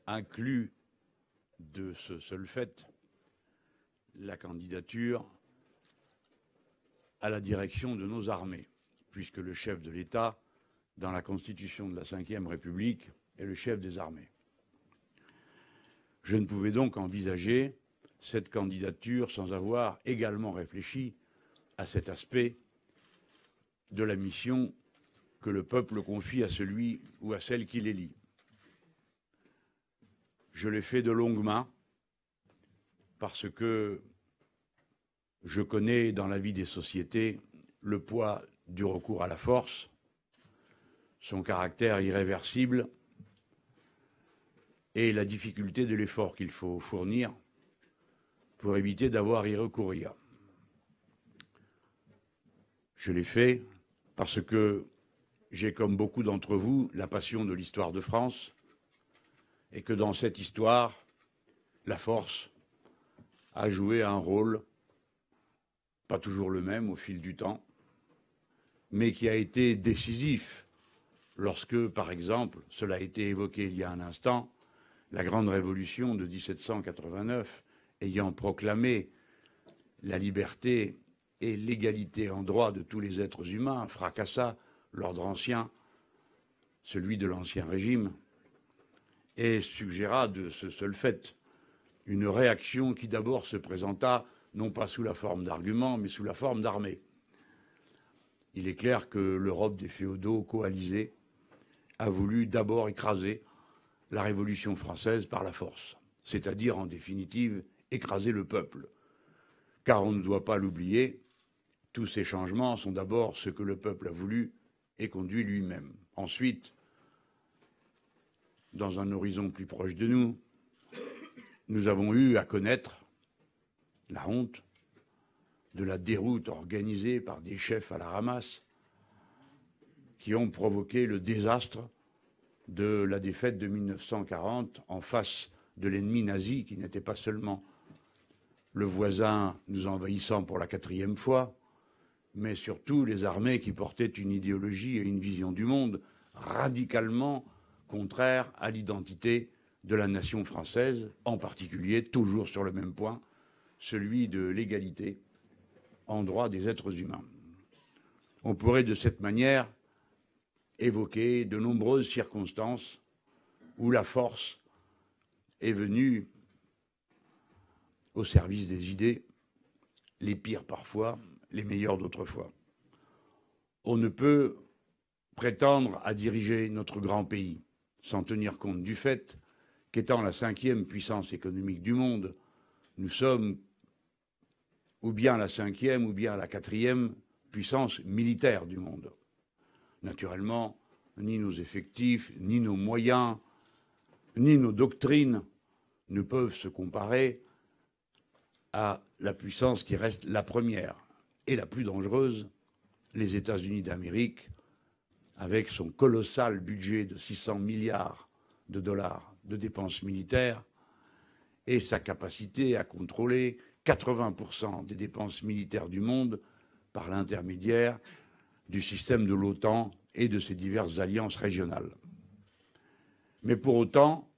inclut de ce seul fait la candidature à la direction de nos armées, puisque le chef de l'État, dans la Constitution de la Ve République, est le chef des armées. Je ne pouvais donc envisager cette candidature sans avoir également réfléchi à cet aspect de la mission que le peuple confie à celui ou à celle qui l'élit. Je l'ai fait de longue main parce que je connais dans la vie des sociétés le poids du recours à la force, son caractère irréversible et la difficulté de l'effort qu'il faut fournir pour éviter d'avoir à y recourir. Je l'ai fait parce que j'ai, comme beaucoup d'entre vous, la passion de l'histoire de France et que dans cette histoire, la force a joué un rôle, pas toujours le même au fil du temps, mais qui a été décisif lorsque, par exemple, cela a été évoqué il y a un instant, la grande révolution de 1789 ayant proclamé la liberté et l'égalité en droit de tous les êtres humains, fracassa l'ordre ancien, celui de l'Ancien Régime, et suggéra de ce seul fait une réaction qui d'abord se présenta non pas sous la forme d'arguments, mais sous la forme d'armée. Il est clair que l'Europe des féodaux coalisés a voulu d'abord écraser la Révolution française par la force, c'est-à-dire en définitive écraser le peuple. Car on ne doit pas l'oublier, tous ces changements sont d'abord ce que le peuple a voulu et conduit lui-même. Ensuite, dans un horizon plus proche de nous, nous avons eu à connaître la honte de la déroute organisée par des chefs à la ramasse qui ont provoqué le désastre de la défaite de 1940 en face de l'ennemi nazi qui n'était pas seulement le voisin nous envahissant pour la 4e fois, mais surtout les armées qui portaient une idéologie et une vision du monde radicalement contraires à l'identité de la nation française, en particulier, toujours sur le même point, celui de l'égalité en droit des êtres humains. On pourrait de cette manière évoquer de nombreuses circonstances où la force est venue au service des idées, les pires parfois, les meilleures d'autres fois. On ne peut prétendre à diriger notre grand pays sans tenir compte du fait qu'étant la 5e puissance économique du monde, nous sommes ou bien la 5e ou bien la 4e puissance militaire du monde. Naturellement, ni nos effectifs, ni nos moyens, ni nos doctrines ne peuvent se comparer à la puissance qui reste la première et la plus dangereuse, les États-Unis d'Amérique, avec son colossal budget de 600 milliards de dollars de dépenses militaires et sa capacité à contrôler 80% des dépenses militaires du monde par l'intermédiaire du système de l'OTAN et de ses diverses alliances régionales. Mais pour autant,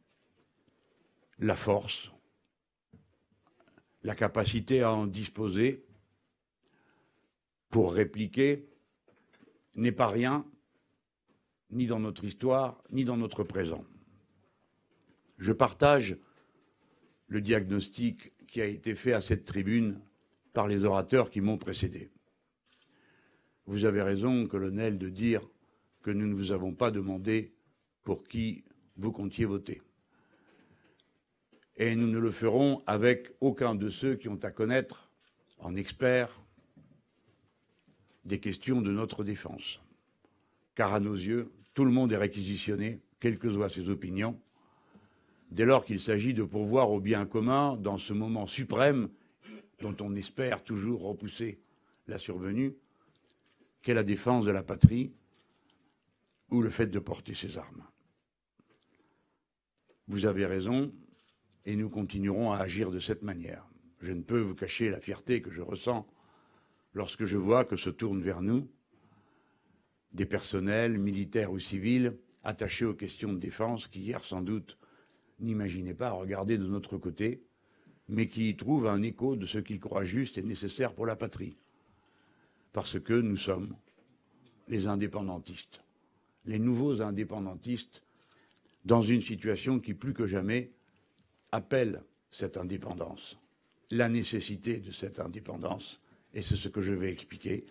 la force, la capacité à en disposer pour répliquer n'est pas rien, ni dans notre histoire, ni dans notre présent. Je partage le diagnostic qui a été fait à cette tribune par les orateurs qui m'ont précédé. Vous avez raison, colonel, de dire que nous ne vous avons pas demandé pour qui vous comptiez voter. Et nous ne le ferons avec aucun de ceux qui ont à connaître, en experts, des questions de notre défense. Car à nos yeux, tout le monde est réquisitionné, quelles que soient ses opinions, dès lors qu'il s'agit de pourvoir au bien commun dans ce moment suprême dont on espère toujours repousser la survenue, qu'est la défense de la patrie ou le fait de porter ses armes. Vous avez raison, et nous continuerons à agir de cette manière. Je ne peux vous cacher la fierté que je ressens lorsque je vois que se tournent vers nous des personnels, militaires ou civils, attachés aux questions de défense qui hier, sans doute, n'imaginez pas regarder de notre côté, mais qui y trouvent un écho de ce qu'ils croient juste et nécessaire pour la patrie. Parce que nous sommes les indépendantistes, les nouveaux indépendantistes, dans une situation qui, plus que jamais, appelle cette indépendance, la nécessité de cette indépendance, et c'est ce que je vais expliquer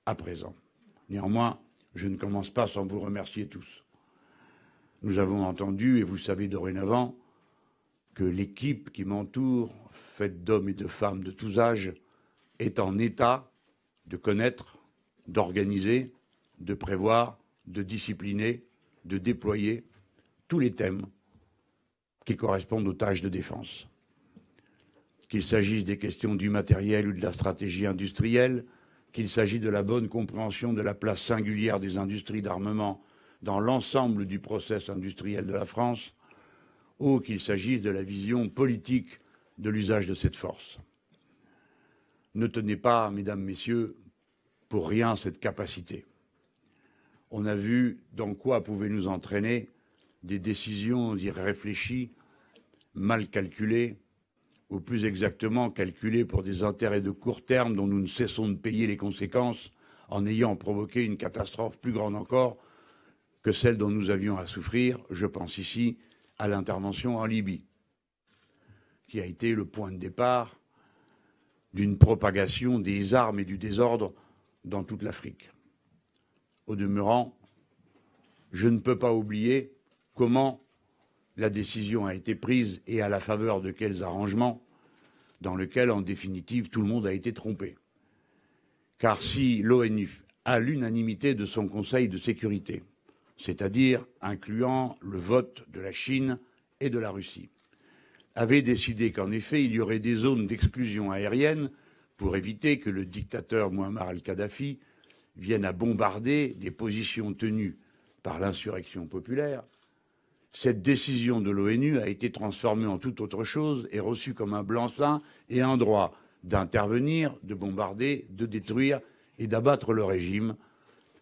à présent. Néanmoins, je ne commence pas sans vous remercier tous. Nous avons entendu, et vous savez dorénavant, que l'équipe qui m'entoure, faite d'hommes et de femmes de tous âges, est en état de connaître, d'organiser, de prévoir, de discipliner, de déployer tous les thèmes qui correspondent aux tâches de défense. Qu'il s'agisse des questions du matériel ou de la stratégie industrielle, qu'il s'agisse de la bonne compréhension de la place singulière des industries d'armement dans l'ensemble du process industriel de la France, ou qu'il s'agisse de la vision politique de l'usage de cette force. Ne tenez pas, mesdames, messieurs, pour rien cette capacité. On a vu dans quoi pouvaient nous entraîner des décisions irréfléchies, mal calculées, ou plus exactement calculées pour des intérêts de court terme dont nous ne cessons de payer les conséquences en ayant provoqué une catastrophe plus grande encore que celle dont nous avions à souffrir. Je pense ici à l'intervention en Libye, qui a été le point de départ d'une propagation des armes et du désordre dans toute l'Afrique. Au demeurant, je ne peux pas oublier comment la décision a été prise et à la faveur de quels arrangements, dans lesquels, en définitive, tout le monde a été trompé. Car si l'ONU, à l'unanimité de son Conseil de sécurité, c'est-à-dire incluant le vote de la Chine et de la Russie, avait décidé qu'en effet, il y aurait des zones d'exclusion aérienne pour éviter que le dictateur Muammar al-Kadhafi vienne à bombarder des positions tenues par l'insurrection populaire, cette décision de l'ONU a été transformée en toute autre chose et reçue comme un blanc-seing et un droit d'intervenir, de bombarder, de détruire et d'abattre le régime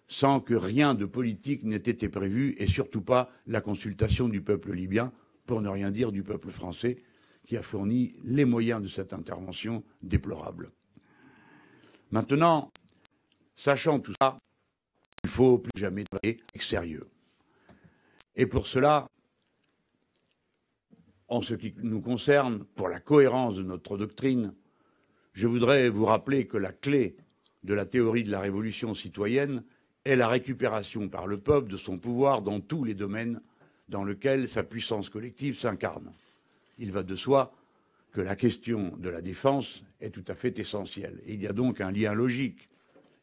sans que rien de politique n'ait été prévu et surtout pas la consultation du peuple libyen, pour ne rien dire du peuple français, qui a fourni les moyens de cette intervention déplorable. Maintenant, sachant tout ça, il faut plus jamais travailler avec sérieux. Et pour cela, en ce qui nous concerne, pour la cohérence de notre doctrine, je voudrais vous rappeler que la clé de la théorie de la révolution citoyenne est la récupération par le peuple de son pouvoir dans tous les domaines dans lesquels sa puissance collective s'incarne. Il va de soi que la question de la défense est tout à fait essentielle. Et il y a donc un lien logique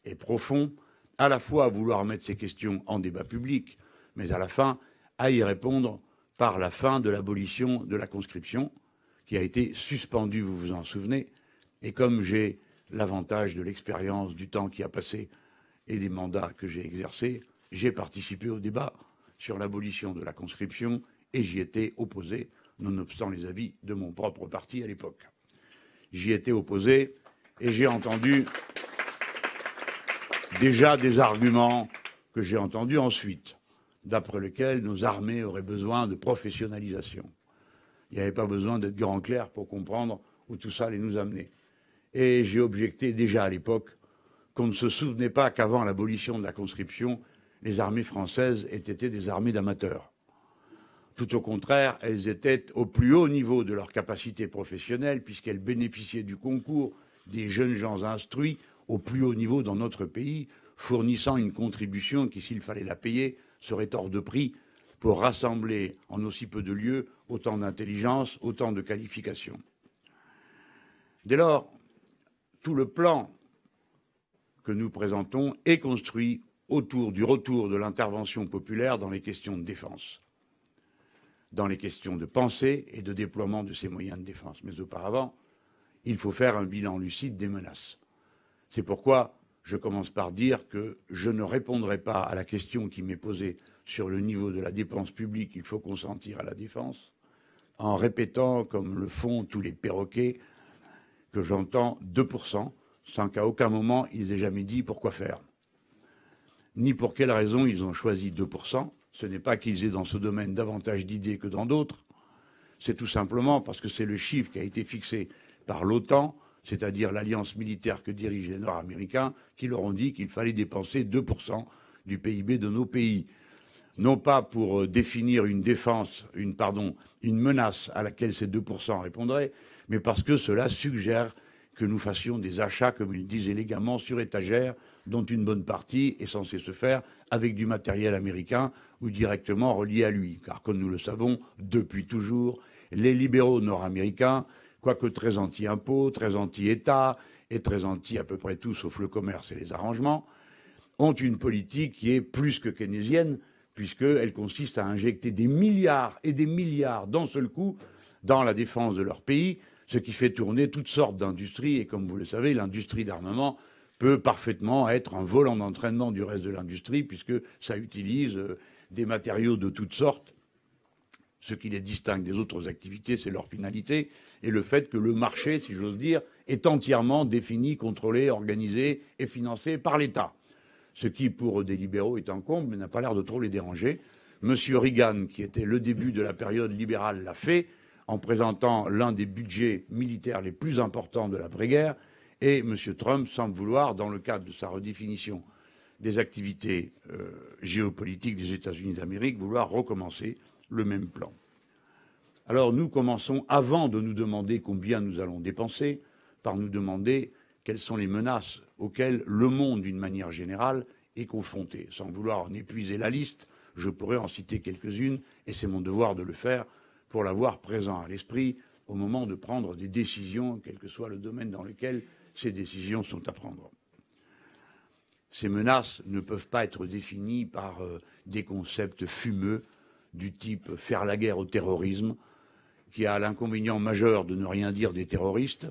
et profond, à la fois à vouloir mettre ces questions en débat public, mais à la fin à y répondre par la fin de l'abolition de la conscription, qui a été suspendue, vous vous en souvenez, et comme j'ai l'avantage de l'expérience du temps qui a passé et des mandats que j'ai exercés, j'ai participé au débat sur l'abolition de la conscription et j'y étais opposé, nonobstant les avis de mon propre parti à l'époque. J'y étais opposé et j'ai entendu déjà des arguments que j'ai entendus ensuite, d'après lesquels nos armées auraient besoin de professionnalisation. Il n'y avait pas besoin d'être grand clair pour comprendre où tout ça allait nous amener. Et j'ai objecté déjà à l'époque qu'on ne se souvenait pas qu'avant l'abolition de la conscription, les armées françaises aient été des armées d'amateurs. Tout au contraire, elles étaient au plus haut niveau de leur capacité professionnelle, puisqu'elles bénéficiaient du concours des jeunes gens instruits au plus haut niveau dans notre pays, fournissant une contribution qui, s'il fallait la payer, serait hors de prix pour rassembler en aussi peu de lieux autant d'intelligence, autant de qualifications. Dès lors, tout le plan que nous présentons est construit autour du retour de l'intervention populaire dans les questions de défense, dans les questions de pensée et de déploiement de ces moyens de défense. Mais auparavant, il faut faire un bilan lucide des menaces. C'est pourquoi je commence par dire que je ne répondrai pas à la question qui m'est posée sur le niveau de la dépense publique qu'il faut consentir à la défense, en répétant, comme le font tous les perroquets, que j'entends 2%, sans qu'à aucun moment ils aient jamais dit pourquoi faire. Ni pour quelles raisons ils ont choisi 2%. Ce n'est pas qu'ils aient dans ce domaine davantage d'idées que dans d'autres, C'est tout simplement parce que c'est le chiffre qui a été fixé par l'OTAN, c'est-à-dire l'alliance militaire que dirigent les Nord-Américains, qui leur ont dit qu'il fallait dépenser 2% du PIB de nos pays. Non pas pour définir une défense, une menace à laquelle ces 2% répondraient, mais parce que cela suggère que nous fassions des achats, comme ils disent élégamment, sur étagère, dont une bonne partie est censée se faire avec du matériel américain ou directement relié à lui. Car comme nous le savons depuis toujours, les libéraux nord-américains, quoique très anti-impôts, très anti-État et très anti à peu près tout sauf le commerce et les arrangements, ont une politique qui est plus que keynésienne, puisqu'elle consiste à injecter des milliards et des milliards d'un seul coup dans la défense de leur pays, ce qui fait tourner toutes sortes d'industries. Et comme vous le savez, l'industrie d'armement peut parfaitement être un volant d'entraînement du reste de l'industrie, puisque ça utilise des matériaux de toutes sortes. Ce qui les distingue des autres activités, c'est leur finalité, et le fait que le marché, si j'ose dire, est entièrement défini, contrôlé, organisé et financé par l'État. Ce qui, pour des libéraux, est un comble, mais n'a pas l'air de trop les déranger. Monsieur Reagan, qui était le début de la période libérale, l'a fait en présentant l'un des budgets militaires les plus importants de l'après-guerre, et monsieur Trump semble vouloir, dans le cadre de sa redéfinition des activités géopolitiques des États-Unis d'Amérique, vouloir recommencer le même plan. Alors nous commençons, avant de nous demander combien nous allons dépenser, par nous demander quelles sont les menaces auxquelles le monde, d'une manière générale, est confronté. Sans vouloir en épuiser la liste, je pourrais en citer quelques-unes, et c'est mon devoir de le faire pour l'avoir présent à l'esprit au moment de prendre des décisions, quel que soit le domaine dans lequel ces décisions sont à prendre. Ces menaces ne peuvent pas être définies par des concepts fumeux du type faire la guerre au terrorisme, qui a l'inconvénient majeur de ne rien dire des terroristes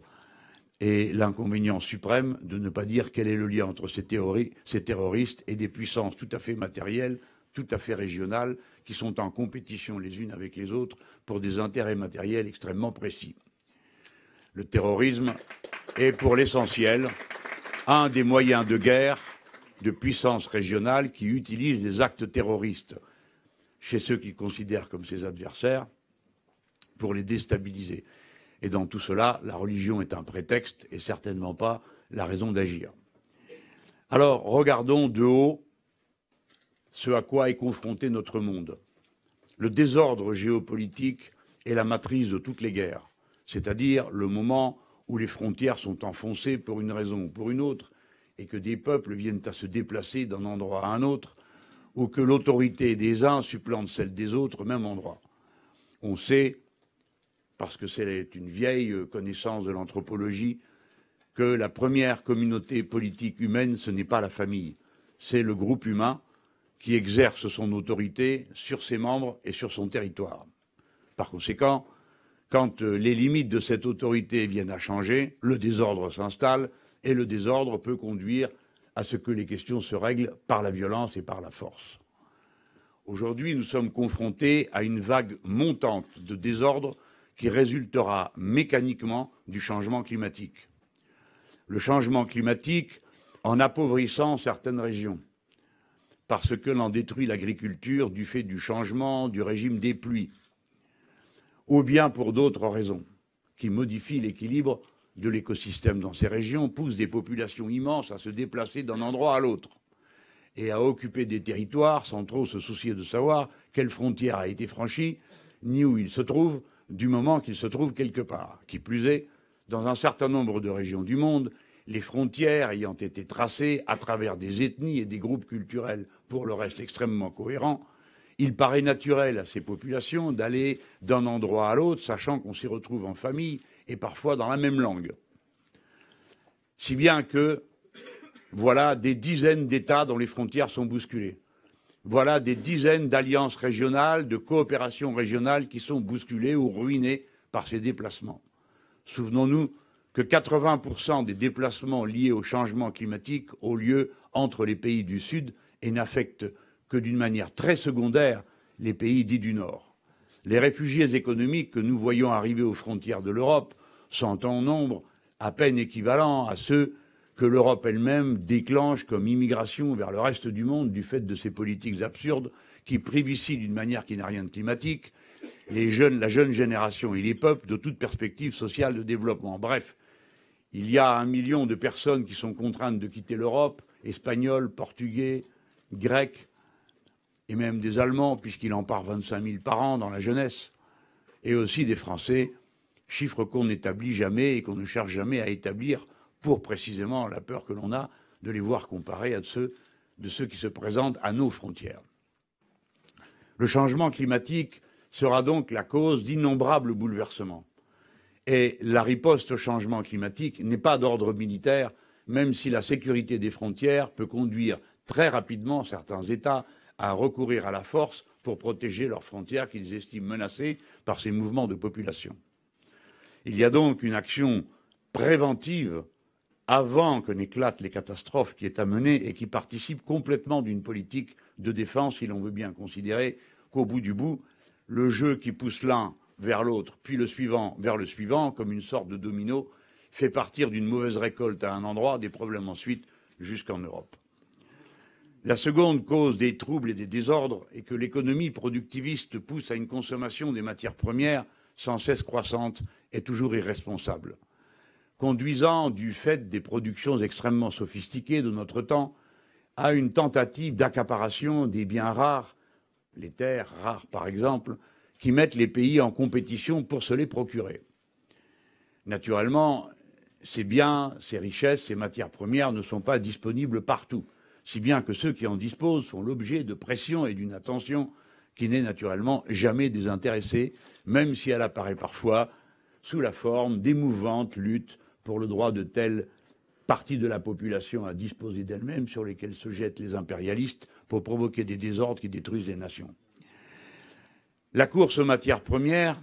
et l'inconvénient suprême de ne pas dire quel est le lien entre ces terroristes et des puissances tout à fait matérielles, tout à fait régionales, qui sont en compétition les unes avec les autres pour des intérêts matériels extrêmement précis. Le terrorisme est pour l'essentiel un des moyens de guerre de puissances régionales qui utilisent des actes terroristes chez ceux qu'ils considèrent comme ses adversaires pour les déstabiliser. Et dans tout cela, la religion est un prétexte et certainement pas la raison d'agir. Alors, regardons de haut ce à quoi est confronté notre monde. Le désordre géopolitique est la matrice de toutes les guerres, c'est-à-dire le moment où les frontières sont enfoncées pour une raison ou pour une autre, et que des peuples viennent à se déplacer d'un endroit à un autre, ou que l'autorité des uns supplante celle des autres au même endroit. On sait, parce que c'est une vieille connaissance de l'anthropologie, que la première communauté politique humaine, ce n'est pas la famille, c'est le groupe humain qui exerce son autorité sur ses membres et sur son territoire. Par conséquent, quand les limites de cette autorité viennent à changer, le désordre s'installe et le désordre peut conduire à ce que les questions se règlent par la violence et par la force. Aujourd'hui, nous sommes confrontés à une vague montante de désordre qui résultera mécaniquement du changement climatique. Le changement climatique en appauvrissant certaines régions, parce que l'on détruit l'agriculture du fait du changement du régime des pluies, ou bien pour d'autres raisons, qui modifient l'équilibre de l'écosystème dans ces régions, poussent des populations immenses à se déplacer d'un endroit à l'autre et à occuper des territoires sans trop se soucier de savoir quelle frontière a été franchie, ni où il se trouve, du moment qu'il se trouve quelque part. Qui plus est, dans un certain nombre de régions du monde, les frontières ayant été tracées à travers des ethnies et des groupes culturels, pour le reste extrêmement cohérents, il paraît naturel à ces populations d'aller d'un endroit à l'autre, sachant qu'on s'y retrouve en famille et parfois dans la même langue. Si bien que voilà des dizaines d'États dont les frontières sont bousculées. Voilà des dizaines d'alliances régionales, de coopérations régionales qui sont bousculées ou ruinées par ces déplacements. Souvenons-nous que 80% des déplacements liés au changement climatique ont lieu entre les pays du Sud et n'affectent que d'une manière très secondaire les pays dits du Nord. Les réfugiés économiques que nous voyons arriver aux frontières de l'Europe sont en nombre à peine équivalent à ceux que l'Europe elle-même déclenche comme immigration vers le reste du monde du fait de ces politiques absurdes qui privent ici, d'une manière qui n'a rien de climatique, la jeune génération et les peuples de toute perspective sociale de développement. Bref, il y a 1 million de personnes qui sont contraintes de quitter l'Europe, Espagnols, Portugais, Grecs, et même des Allemands, puisqu'il en part 25 000 par an dans la jeunesse, et aussi des Français, chiffre qu'on n'établit jamais et qu'on ne cherche jamais à établir pour précisément la peur que l'on a de les voir comparés à ceux qui se présentent à nos frontières. Le changement climatique sera donc la cause d'innombrables bouleversements. Et la riposte au changement climatique n'est pas d'ordre militaire, même si la sécurité des frontières peut conduire très rapidement certains États à recourir à la force pour protéger leurs frontières qu'ils estiment menacées par ces mouvements de population. Il y a donc une action préventive avant que n'éclatent les catastrophes qui est à mener et qui participe complètement d'une politique de défense, si l'on veut bien considérer qu'au bout du bout, le jeu qui pousse l'un vers l'autre, puis le suivant vers le suivant, comme une sorte de domino, fait partir d'une mauvaise récolte à un endroit des problèmes ensuite jusqu'en Europe. La seconde cause des troubles et des désordres est que l'économie productiviste pousse à une consommation des matières premières sans cesse croissante et toujours irresponsable, conduisant, du fait des productions extrêmement sophistiquées de notre temps, à une tentative d'accaparation des biens rares, les terres rares par exemple, qui mettent les pays en compétition pour se les procurer. Naturellement, ces biens, ces richesses, ces matières premières ne sont pas disponibles partout, si bien que ceux qui en disposent sont l'objet de pression et d'une attention qui n'est naturellement jamais désintéressée, même si elle apparaît parfois sous la forme d'émouvantes luttes pour le droit de telle partie de la population à disposer d'elle-même, sur lesquelles se jettent les impérialistes pour provoquer des désordres qui détruisent les nations. La course aux matières premières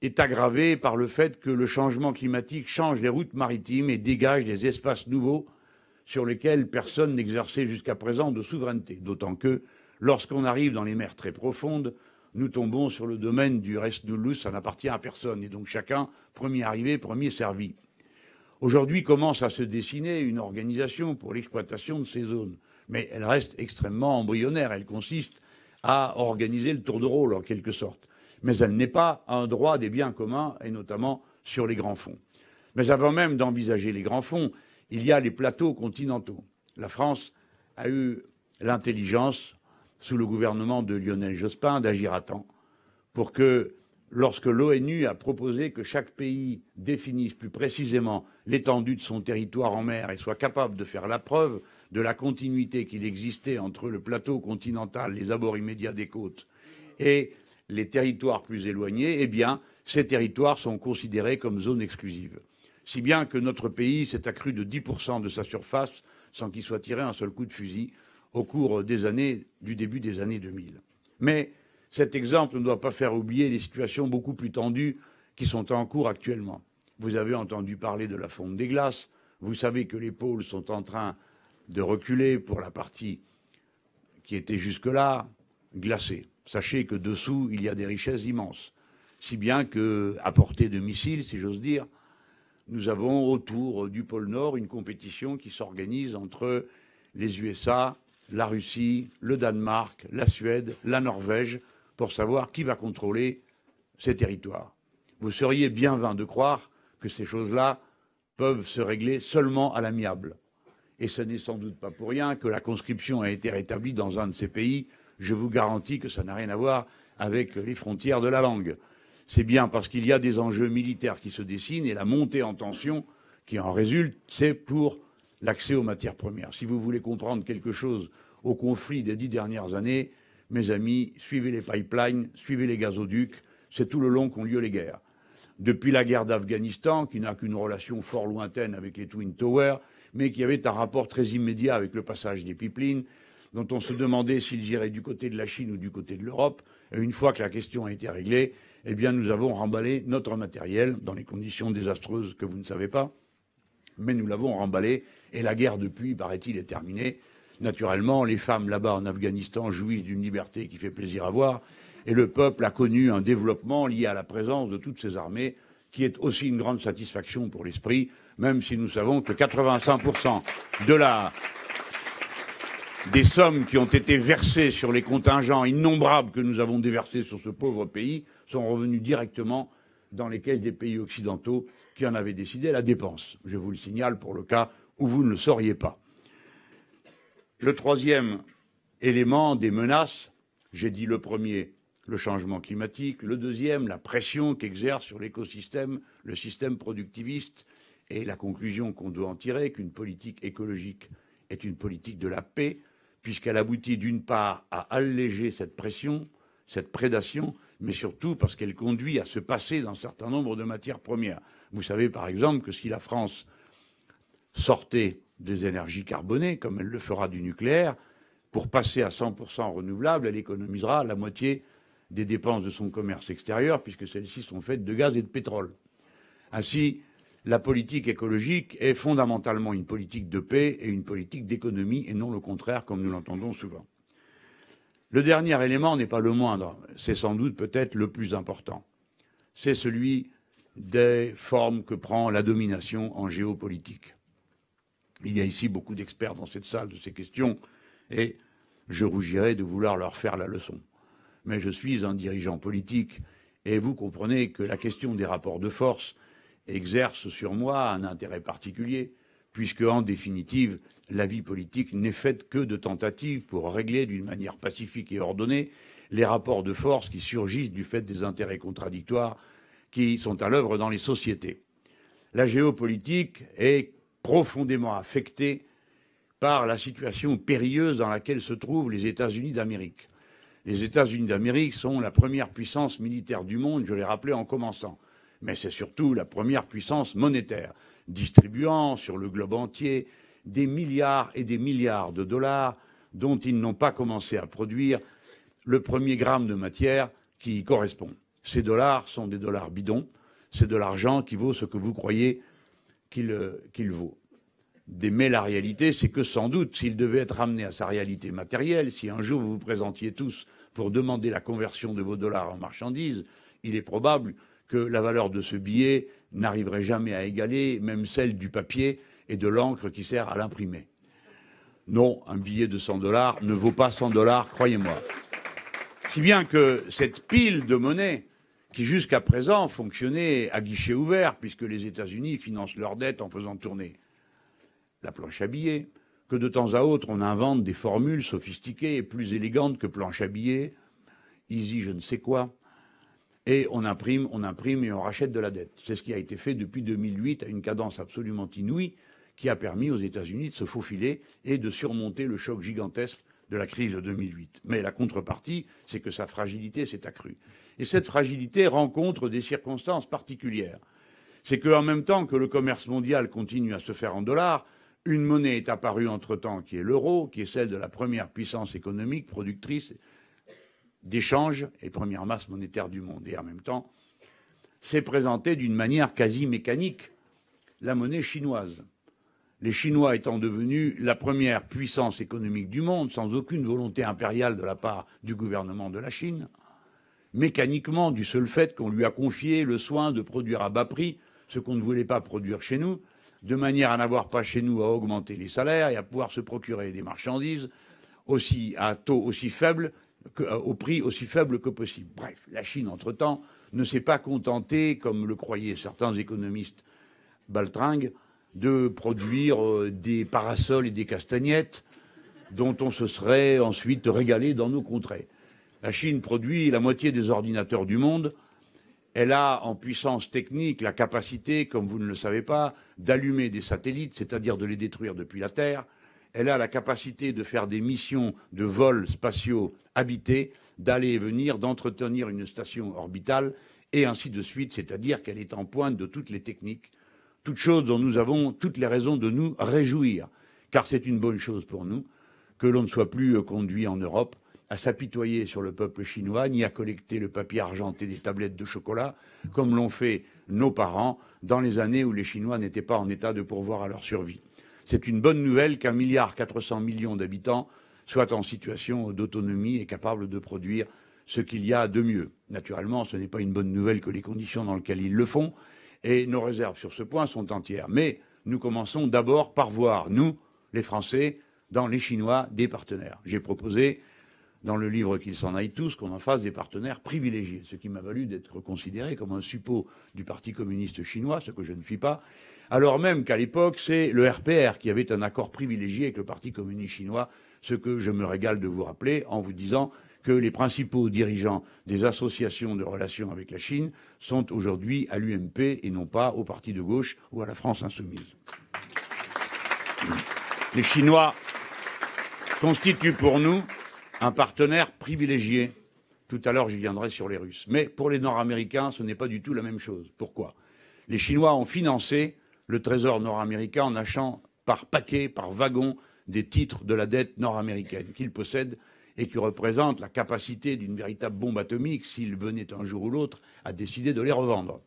est aggravée par le fait que le changement climatique change les routes maritimes et dégage des espaces nouveaux sur lesquels personne n'exerçait jusqu'à présent de souveraineté. D'autant que, lorsqu'on arrive dans les mers très profondes, nous tombons sur le domaine du res nullus, ça n'appartient à personne. Et donc chacun, premier arrivé, premier servi. Aujourd'hui commence à se dessiner une organisation pour l'exploitation de ces zones. Mais elle reste extrêmement embryonnaire. Elle consiste à organiser le tour de rôle, en quelque sorte. Mais elle n'est pas un droit des biens communs, et notamment sur les grands fonds. Mais avant même d'envisager les grands fonds, il y a les plateaux continentaux. La France a eu l'intelligence, sous le gouvernement de Lionel Jospin, d'agir à temps pour que, lorsque l'ONU a proposé que chaque pays définisse plus précisément l'étendue de son territoire en mer et soit capable de faire la preuve de la continuité qu'il existait entre le plateau continental, les abords immédiats des côtes, et les territoires plus éloignés, eh bien, ces territoires sont considérés comme zones exclusives. Si bien que notre pays s'est accru de 10% de sa surface sans qu'il soit tiré un seul coup de fusil au cours du début des années 2000. Mais cet exemple ne doit pas faire oublier les situations beaucoup plus tendues qui sont en cours actuellement. Vous avez entendu parler de la fonte des glaces, vous savez que les pôles sont en train de reculer pour la partie qui était jusque-là glacée. Sachez que dessous, il y a des richesses immenses, si bien qu'à portée de missiles, si j'ose dire, nous avons autour du pôle Nord une compétition qui s'organise entre les USA, la Russie, le Danemark, la Suède, la Norvège, pour savoir qui va contrôler ces territoires. Vous seriez bien vain de croire que ces choses-là peuvent se régler seulement à l'amiable. Et ce n'est sans doute pas pour rien que la conscription a été rétablie dans un de ces pays. Je vous garantis que ça n'a rien à voir avec les frontières de la langue. C'est bien parce qu'il y a des enjeux militaires qui se dessinent et la montée en tension qui en résulte, c'est pour l'accès aux matières premières. Si vous voulez comprendre quelque chose au conflit des 10 dernières années, mes amis, suivez les pipelines, suivez les gazoducs, c'est tout le long qu'ont lieu les guerres. Depuis la guerre d'Afghanistan, qui n'a qu'une relation fort lointaine avec les Twin Towers, mais qui avait un rapport très immédiat avec le passage des pipelines, dont on se demandait s'ils iraient du côté de la Chine ou du côté de l'Europe. Et une fois que la question a été réglée, eh bien nous avons remballé notre matériel dans les conditions désastreuses que vous ne savez pas. Mais nous l'avons remballé et la guerre depuis, paraît-il, est terminée. Naturellement, les femmes là-bas en Afghanistan jouissent d'une liberté qui fait plaisir à voir et le peuple a connu un développement lié à la présence de toutes ces armées qui est aussi une grande satisfaction pour l'esprit, même si nous savons que 85% des sommes qui ont été versées sur les contingents innombrables que nous avons déversés sur ce pauvre pays sont revenus directement dans les caisses des pays occidentaux qui en avaient décidé la dépense. Je vous le signale pour le cas où vous ne le sauriez pas. Le troisième élément des menaces, j'ai dit le premier, le changement climatique, le deuxième, la pression qu'exerce sur l'écosystème, le système productiviste, et la conclusion qu'on doit en tirer, qu'une politique écologique est une politique de la paix, puisqu'elle aboutit d'une part à alléger cette pression, cette prédation, mais surtout parce qu'elle conduit à se passer d'un certain nombre de matières premières. Vous savez par exemple que si la France sortait des énergies carbonées, comme elle le fera du nucléaire, pour passer à 100% renouvelable, elle économisera la moitié des dépenses de son commerce extérieur, puisque celles-ci sont faites de gaz et de pétrole. Ainsi, la politique écologique est fondamentalement une politique de paix et une politique d'économie, et non le contraire, comme nous l'entendons souvent. Le dernier élément n'est pas le moindre, c'est sans doute peut-être le plus important. C'est celui des formes que prend la domination en géopolitique. Il y a ici beaucoup d'experts dans cette salle de ces questions, et je rougirais de vouloir leur faire la leçon. Mais je suis un dirigeant politique, et vous comprenez que la question des rapports de force exerce sur moi un intérêt particulier, puisque, en définitive, la vie politique n'est faite que de tentatives pour régler d'une manière pacifique et ordonnée les rapports de force qui surgissent du fait des intérêts contradictoires qui sont à l'œuvre dans les sociétés. La géopolitique est profondément affectée par la situation périlleuse dans laquelle se trouvent les États-Unis d'Amérique. Les États-Unis d'Amérique sont la première puissance militaire du monde, je l'ai rappelé en commençant, mais c'est surtout la première puissance monétaire, distribuant sur le globe entier des milliards et des milliards de dollars dont ils n'ont pas commencé à produire le premier gramme de matière qui y correspond. Ces dollars sont des dollars bidons, c'est de l'argent qui vaut ce que vous croyez qu'il vaut. Mais la réalité, c'est que sans doute, s'il devait être ramené à sa réalité matérielle, si un jour vous vous présentiez tous pour demander la conversion de vos dollars en marchandises, il est probable que la valeur de ce billet n'arriverait jamais à égaler même celle du papier et de l'encre qui sert à l'imprimer. Non, un billet de 100 $ ne vaut pas 100 $, croyez-moi. Si bien que cette pile de monnaie, qui jusqu'à présent fonctionnait à guichet ouvert, puisque les États-Unis financent leurs dettes en faisant tourner la planche à billets, que de temps à autre on invente des formules sophistiquées et plus élégantes que planche à billets, easy je ne sais quoi, et on imprime et on rachète de la dette. C'est ce qui a été fait depuis 2008 à une cadence absolument inouïe qui a permis aux États-Unis de se faufiler et de surmonter le choc gigantesque de la crise de 2008. Mais la contrepartie, c'est que sa fragilité s'est accrue. Et cette fragilité rencontre des circonstances particulières. C'est qu'en même temps que le commerce mondial continue à se faire en dollars, une monnaie est apparue entre-temps qui est l'euro, qui est celle de la première puissance économique productrice d'échanges et première masse monétaire du monde. Et en même temps, s'est présentée d'une manière quasi mécanique la monnaie chinoise. Les Chinois étant devenus la première puissance économique du monde, sans aucune volonté impériale de la part du gouvernement de la Chine, mécaniquement, du seul fait qu'on lui a confié le soin de produire à bas prix ce qu'on ne voulait pas produire chez nous, de manière à n'avoir pas chez nous à augmenter les salaires et à pouvoir se procurer des marchandises à un taux aussi faible, au prix aussi faible que possible. Bref, la Chine, entre-temps, ne s'est pas contentée, comme le croyaient certains économistes baltringues, de produire des parasols et des castagnettes dont on se serait ensuite régalé dans nos contrées. La Chine produit la moitié des ordinateurs du monde. Elle a en puissance technique la capacité, comme vous ne le savez pas, d'allumer des satellites, c'est-à-dire de les détruire depuis la Terre. Elle a la capacité de faire des missions de vols spatiaux habités, d'aller et venir, d'entretenir une station orbitale, et ainsi de suite, c'est-à-dire qu'elle est en pointe de toutes les techniques, toutes choses dont nous avons toutes les raisons de nous réjouir, car c'est une bonne chose pour nous que l'on ne soit plus conduit en Europe à s'apitoyer sur le peuple chinois, ni à collecter le papier argenté des tablettes de chocolat, comme l'ont fait nos parents dans les années où les Chinois n'étaient pas en état de pourvoir à leur survie. C'est une bonne nouvelle qu'1,4 milliard d'habitants soit en situation d'autonomie et capable de produire ce qu'il y a de mieux. Naturellement, ce n'est pas une bonne nouvelle que les conditions dans lesquelles ils le font, et nos réserves sur ce point sont entières. Mais nous commençons d'abord par voir, nous, les Français, dans les Chinois, des partenaires. J'ai proposé dans le livre Qu'ils s'en aillent tous, qu'on en fasse des partenaires privilégiés, ce qui m'a valu d'être considéré comme un suppôt du Parti communiste chinois, ce que je ne suis pas, alors même qu'à l'époque, c'est le RPR qui avait un accord privilégié avec le Parti communiste chinois, ce que je me régale de vous rappeler en vous disant que les principaux dirigeants des associations de relations avec la Chine sont aujourd'hui à l'UMP et non pas au Parti de gauche ou à la France insoumise. Les Chinois constituent pour nous un partenaire privilégié. Tout à l'heure, je viendrai sur les Russes. Mais pour les Nord-Américains, ce n'est pas du tout la même chose. Pourquoi? Les Chinois ont financé le Trésor nord-américain en achetant par paquet, par wagon, des titres de la dette nord-américaine qu'ils possèdent et qui représentent la capacité d'une véritable bombe atomique, s'ils venaient un jour ou l'autre à décider de les revendre.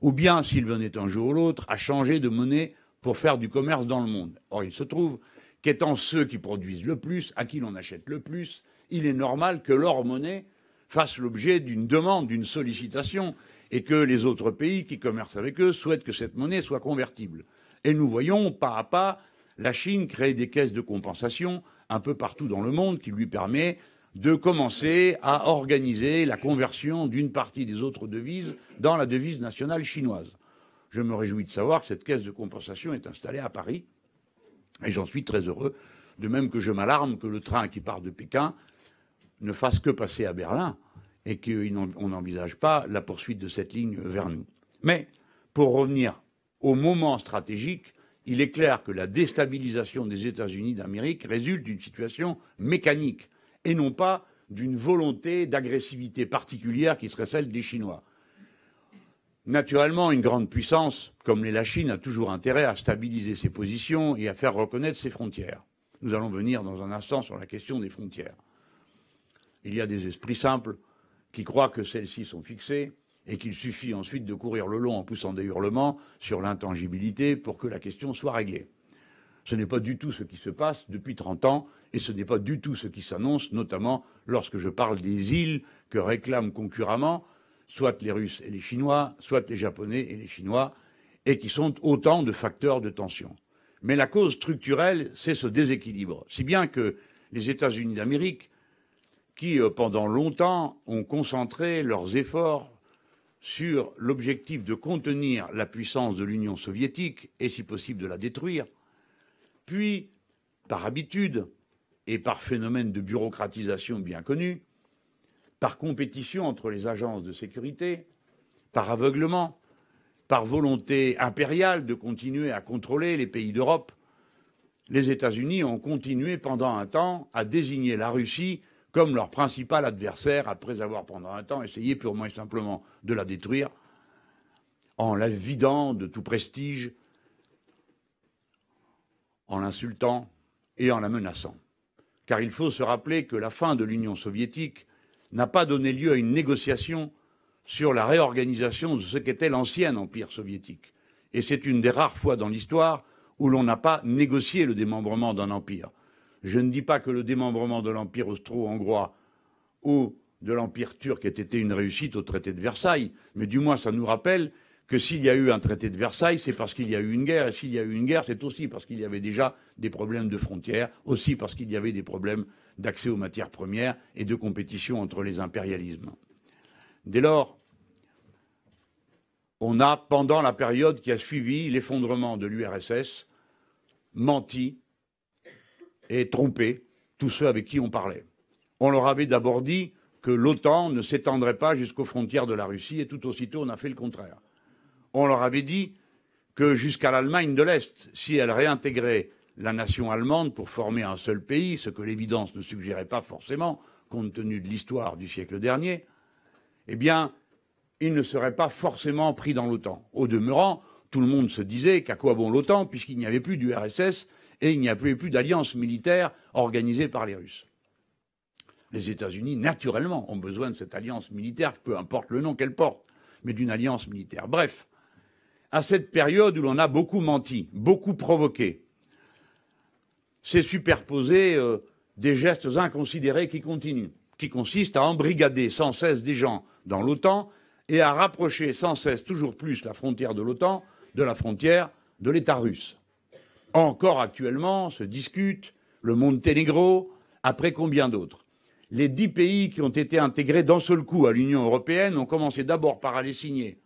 Ou bien, s'ils venaient un jour ou l'autre à changer de monnaie pour faire du commerce dans le monde. Or, il se trouve qu'étant ceux qui produisent le plus, à qui l'on achète le plus, il est normal que leur monnaie fasse l'objet d'une demande, d'une sollicitation, et que les autres pays qui commercent avec eux souhaitent que cette monnaie soit convertible. Et nous voyons, pas à pas, la Chine créer des caisses de compensation un peu partout dans le monde qui lui permet de commencer à organiser la conversion d'une partie des autres devises dans la devise nationale chinoise. Je me réjouis de savoir que cette caisse de compensation est installée à Paris, et j'en suis très heureux, de même que je m'alarme que le train qui part de Pékin ne fasse que passer à Berlin et qu'on n'envisage pas la poursuite de cette ligne vers nous. Mais pour revenir au moment stratégique, il est clair que la déstabilisation des États-Unis d'Amérique résulte d'une situation mécanique et non pas d'une volonté d'agressivité particulière qui serait celle des Chinois. Naturellement, une grande puissance comme l'est la Chine a toujours intérêt à stabiliser ses positions et à faire reconnaître ses frontières. Nous allons venir dans un instant sur la question des frontières. Il y a des esprits simples qui croient que celles-ci sont fixées et qu'il suffit ensuite de courir le long en poussant des hurlements sur l'intangibilité pour que la question soit réglée. Ce n'est pas du tout ce qui se passe depuis 30 ans et ce n'est pas du tout ce qui s'annonce, notamment lorsque je parle des îles que réclament concurremment soit les Russes et les Chinois, soit les Japonais et les Chinois, et qui sont autant de facteurs de tension. Mais la cause structurelle, c'est ce déséquilibre, si bien que les États-Unis d'Amérique, qui pendant longtemps ont concentré leurs efforts sur l'objectif de contenir la puissance de l'Union soviétique et si possible de la détruire, puis, par habitude et par phénomène de bureaucratisation bien connu, par compétition entre les agences de sécurité, par aveuglement, par volonté impériale de continuer à contrôler les pays d'Europe, les États-Unis ont continué pendant un temps à désigner la Russie comme leur principal adversaire, après avoir pendant un temps essayé purement et simplement de la détruire, en la vidant de tout prestige, en l'insultant et en la menaçant. Car il faut se rappeler que la fin de l'Union soviétique n'a pas donné lieu à une négociation sur la réorganisation de ce qu'était l'ancien empire soviétique. Et c'est une des rares fois dans l'histoire où l'on n'a pas négocié le démembrement d'un empire. Je ne dis pas que le démembrement de l'empire austro-hongrois ou de l'empire turc ait été une réussite au traité de Versailles, mais du moins ça nous rappelle que s'il y a eu un traité de Versailles, c'est parce qu'il y a eu une guerre, et s'il y a eu une guerre, c'est aussi parce qu'il y avait déjà des problèmes de frontières, aussi parce qu'il y avait des problèmes d'accès aux matières premières et de compétition entre les impérialismes. Dès lors, on a, pendant la période qui a suivi l'effondrement de l'URSS, menti et trompé tous ceux avec qui on parlait. On leur avait d'abord dit que l'OTAN ne s'étendrait pas jusqu'aux frontières de la Russie, et tout aussitôt on a fait le contraire. On leur avait dit que jusqu'à l'Allemagne de l'Est, si elle réintégrait la nation allemande pour former un seul pays, ce que l'évidence ne suggérait pas forcément, compte tenu de l'histoire du siècle dernier, eh bien, il ne serait pas forcément pris dans l'OTAN. Au demeurant, tout le monde se disait qu'à quoi bon l'OTAN, puisqu'il n'y avait plus d'URSS et il n'y avait plus d'alliance militaire organisée par les Russes. Les États-Unis, naturellement, ont besoin de cette alliance militaire, peu importe le nom qu'elle porte, mais d'une alliance militaire. Bref, à cette période où l'on a beaucoup menti, beaucoup provoqué, s'est superposé des gestes inconsidérés qui continuent, qui consistent à embrigader sans cesse des gens dans l'OTAN et à rapprocher sans cesse toujours plus la frontière de l'OTAN de la frontière de l'État russe. Encore actuellement se discute le Monténégro, après combien d'autres. les 10 pays qui ont été intégrés d'un seul coup à l'Union européenne ont commencé d'abord par aller signer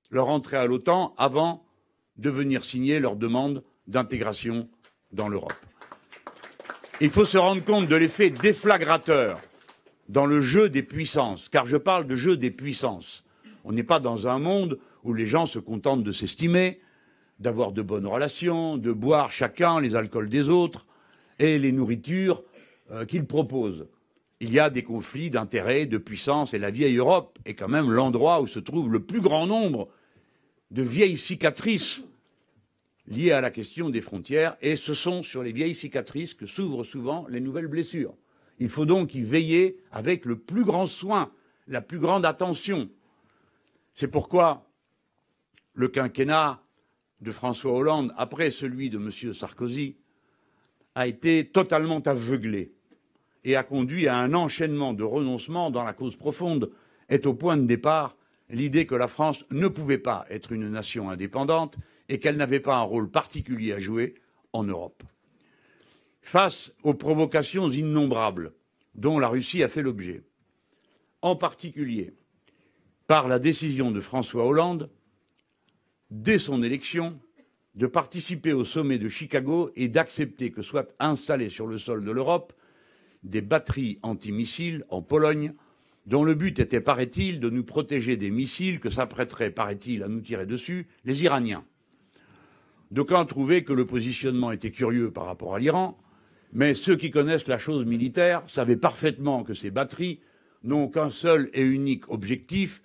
leur entrée à l'OTAN avant de venir signer leur demande d'intégration dans l'Europe. Il faut se rendre compte de l'effet déflagrateur dans le jeu des puissances, car je parle de jeu des puissances. On n'est pas dans un monde où les gens se contentent de s'estimer, d'avoir de bonnes relations, de boire chacun les alcools des autres et les nourritures qu'ils proposent. Il y a des conflits d'intérêts, de puissance, et la vieille Europe est quand même l'endroit où se trouve le plus grand nombre de vieilles cicatrices liées à la question des frontières, et ce sont sur les vieilles cicatrices que s'ouvrent souvent les nouvelles blessures. Il faut donc y veiller avec le plus grand soin, la plus grande attention. C'est pourquoi le quinquennat de François Hollande, après celui de M. Sarkozy, a été totalement aveuglé et a conduit à un enchaînement de renoncements dont la cause profonde est au point de départ l'idée que la France ne pouvait pas être une nation indépendante et qu'elle n'avait pas un rôle particulier à jouer en Europe. Face aux provocations innombrables dont la Russie a fait l'objet, en particulier par la décision de François Hollande, dès son élection, de participer au sommet de Chicago et d'accepter que soient installées sur le sol de l'Europe des batteries antimissiles en Pologne, dont le but était, paraît-il, de nous protéger des missiles que s'apprêteraient, paraît-il, à nous tirer dessus les Iraniens. D'aucuns trouvaient que le positionnement était curieux par rapport à l'Iran, mais ceux qui connaissent la chose militaire savaient parfaitement que ces batteries n'ont qu'un seul et unique objectif,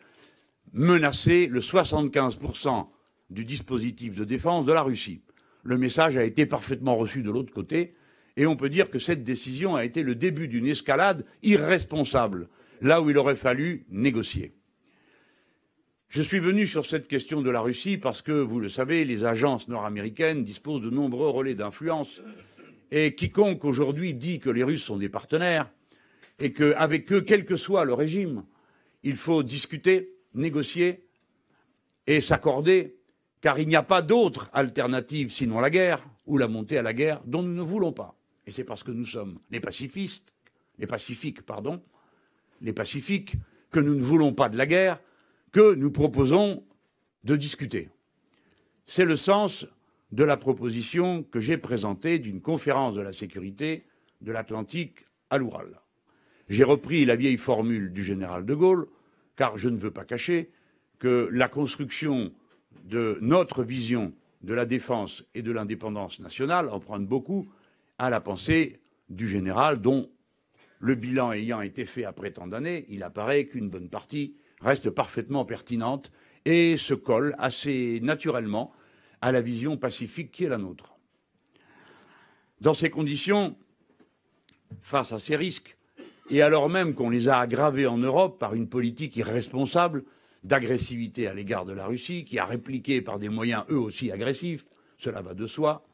menacer le 75% du dispositif de défense de la Russie. Le message a été parfaitement reçu de l'autre côté, et on peut dire que cette décision a été le début d'une escalade irresponsable, là où il aurait fallu négocier. Je suis venu sur cette question de la Russie parce que, vous le savez, les agences nord-américaines disposent de nombreux relais d'influence, et quiconque aujourd'hui dit que les Russes sont des partenaires, et qu'avec eux, quel que soit le régime, il faut discuter, négocier et s'accorder, car il n'y a pas d'autre alternative sinon la guerre ou la montée à la guerre dont nous ne voulons pas. Et c'est parce que nous sommes les pacifiques, que nous ne voulons pas de la guerre, que nous proposons de discuter. C'est le sens de la proposition que j'ai présentée d'une conférence de la sécurité de l'Atlantique à l'Oural. J'ai repris la vieille formule du général de Gaulle, car je ne veux pas cacher que la construction de notre vision de la défense et de l'indépendance nationale emprunte beaucoup à la pensée du général, dont le bilan ayant été fait après tant d'années, il apparaît qu'une bonne partie reste parfaitement pertinente et se colle assez naturellement à la vision pacifique qui est la nôtre. Dans ces conditions, face à ces risques, et alors même qu'on les a aggravés en Europe par une politique irresponsable d'agressivité à l'égard de la Russie, qui a répliqué par des moyens eux aussi agressifs, cela va de soi,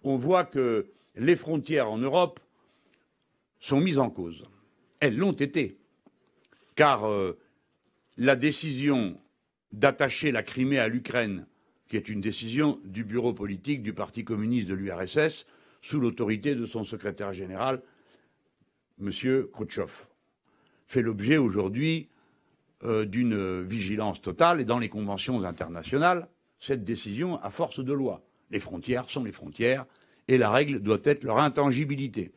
on voit que les frontières en Europe sont mises en cause. Elles l'ont été, car la décision d'attacher la Crimée à l'Ukraine, qui est une décision du bureau politique du Parti communiste de l'URSS, sous l'autorité de son secrétaire général, M. Khrouchtchev, fait l'objet aujourd'hui d'une vigilance totale, et dans les conventions internationales, cette décision a force de loi. Les frontières sont les frontières, et la règle doit être leur intangibilité.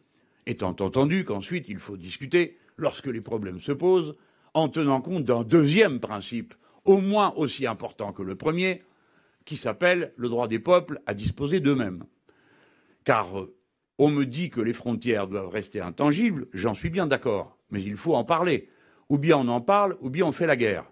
Étant entendu qu'ensuite il faut discuter, lorsque les problèmes se posent, en tenant compte d'un deuxième principe, au moins aussi important que le premier, qui s'appelle le droit des peuples à disposer d'eux-mêmes. Car on me dit que les frontières doivent rester intangibles, j'en suis bien d'accord, mais il faut en parler. Ou bien on en parle, ou bien on fait la guerre.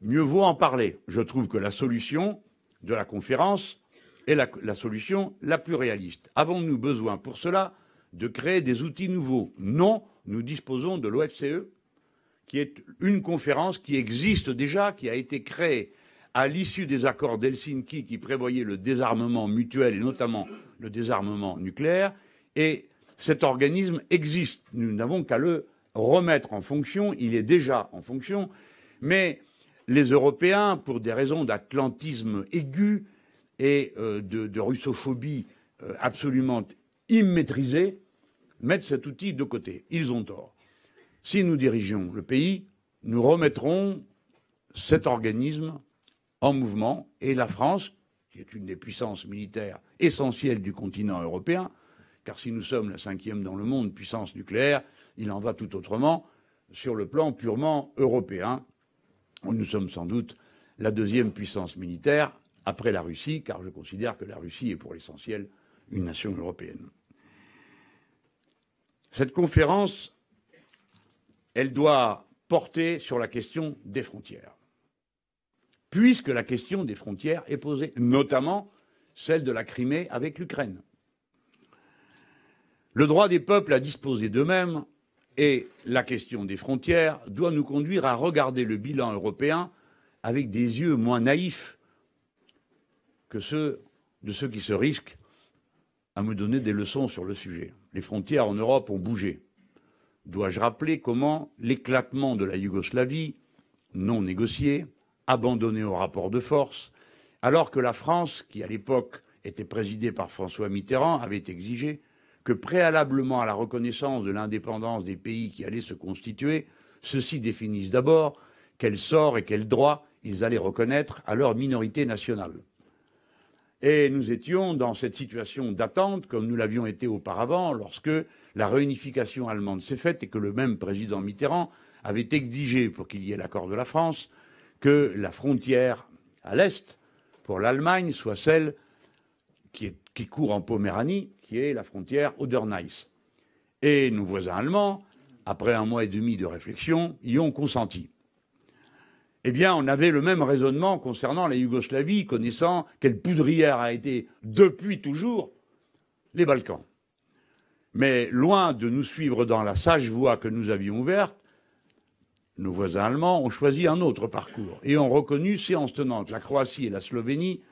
Mieux vaut en parler. Je trouve que la solution de la conférence est la solution la plus réaliste. Avons-nous besoin pour cela de créer des outils nouveaux? Non, nous disposons de l'OFCE, qui est une conférence qui existe déjà, qui a été créée à l'issue des accords d'Helsinki qui prévoyaient le désarmement mutuel et notamment le désarmement nucléaire. Et cet organisme existe. Nous n'avons qu'à le remettre en fonction. Il est déjà en fonction. Mais les Européens, pour des raisons d'atlantisme aigu et de russophobie absolument immaîtrisée, mettent cet outil de côté. Ils ont tort. Si nous dirigeons le pays, nous remettrons cet organisme en mouvement, et la France, qui est une des puissances militaires essentielles du continent européen, car si nous sommes la 5e dans le monde puissance nucléaire, il en va tout autrement sur le plan purement européen, où nous sommes sans doute la 2e puissance militaire après la Russie, car je considère que la Russie est pour l'essentiel une nation européenne. Cette conférence, elle doit porter sur la question des frontières, puisque la question des frontières est posée, notamment celle de la Crimée avec l'Ukraine. Le droit des peuples à disposer d'eux-mêmes et la question des frontières doit nous conduire à regarder le bilan européen avec des yeux moins naïfs que ceux de ceux qui se risquent à me donner des leçons sur le sujet. Les frontières en Europe ont bougé. Dois-je rappeler comment l'éclatement de la Yougoslavie, non négocié, abandonné au rapport de force, alors que la France, qui à l'époque était présidée par François Mitterrand, avait exigé que préalablement à la reconnaissance de l'indépendance des pays qui allaient se constituer, ceux-ci définissent d'abord quel sort et quels droits ils allaient reconnaître à leur minorité nationale. Et nous étions dans cette situation d'attente, comme nous l'avions été auparavant, lorsque la réunification allemande s'est faite et que le même président Mitterrand avait exigé, pour qu'il y ait l'accord de la France, que la frontière à l'Est, pour l'Allemagne, soit celle qui court en Poméranie, qui est la frontière Oder-Neisse. Et nos voisins allemands, après 1 mois et demi de réflexion, y ont consenti. Eh bien, on avait le même raisonnement concernant la Yougoslavie, connaissant quelle poudrière a été depuis toujours les Balkans. Mais loin de nous suivre dans la sage voie que nous avions ouverte, nos voisins allemands ont choisi un autre parcours et ont reconnu séance tenante la Croatie et la Slovénie,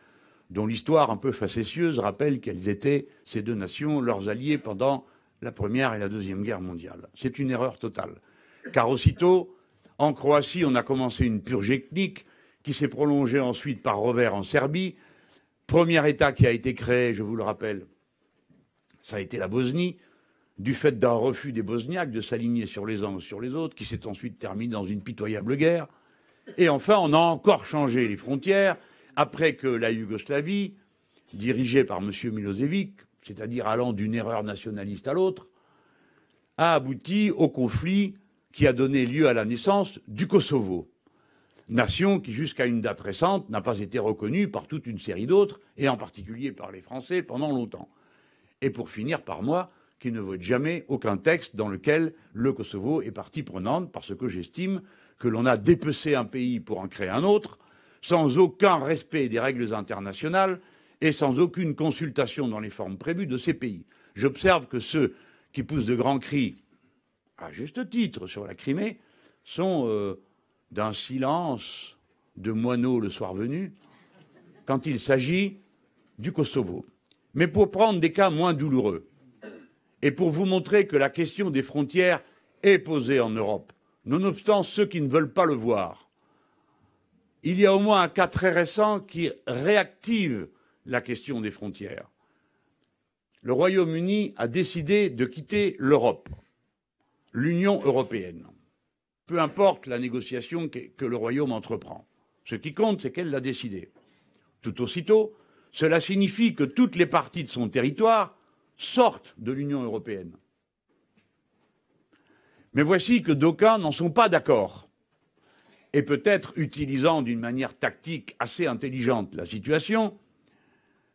dont l'histoire un peu facétieuse rappelle quelles étaient ces 2 nations, leurs alliés pendant la Première et la Deuxième Guerre mondiale. C'est une erreur totale, car aussitôt, en Croatie, on a commencé une purge ethnique qui s'est prolongée ensuite par revers en Serbie. Premier État qui a été créé, je vous le rappelle, ça a été la Bosnie, du fait d'un refus des Bosniaques de s'aligner sur les uns ou sur les autres, qui s'est ensuite terminé dans une pitoyable guerre. Et enfin, on a encore changé les frontières, après que la Yougoslavie, dirigée par M. Milosevic, c'est-à-dire allant d'une erreur nationaliste à l'autre, a abouti au conflit qui a donné lieu à la naissance du Kosovo, nation qui, jusqu'à une date récente, n'a pas été reconnue par toute une série d'autres, et en particulier par les Français pendant longtemps. Et pour finir par moi, qui ne vote jamais aucun texte dans lequel le Kosovo est partie prenante, parce que j'estime que l'on a dépecé un pays pour en créer un autre, sans aucun respect des règles internationales et sans aucune consultation dans les formes prévues de ces pays. J'observe que ceux qui poussent de grands cris, à juste titre, sur la Crimée, sont d'un silence de moineaux le soir venu, quand il s'agit du Kosovo. Mais pour prendre des cas moins douloureux, et pour vous montrer que la question des frontières est posée en Europe, nonobstant ceux qui ne veulent pas le voir, il y a au moins un cas très récent qui réactive la question des frontières. Le Royaume-Uni a décidé de quitter l'Europe, l'Union européenne. Peu importe la négociation que le Royaume entreprend. Ce qui compte, c'est qu'elle l'a décidé. Tout aussitôt, cela signifie que toutes les parties de son territoire sortent de l'Union européenne. Mais voici que d'aucuns n'en sont pas d'accord. Et peut-être utilisant d'une manière tactique assez intelligente la situation,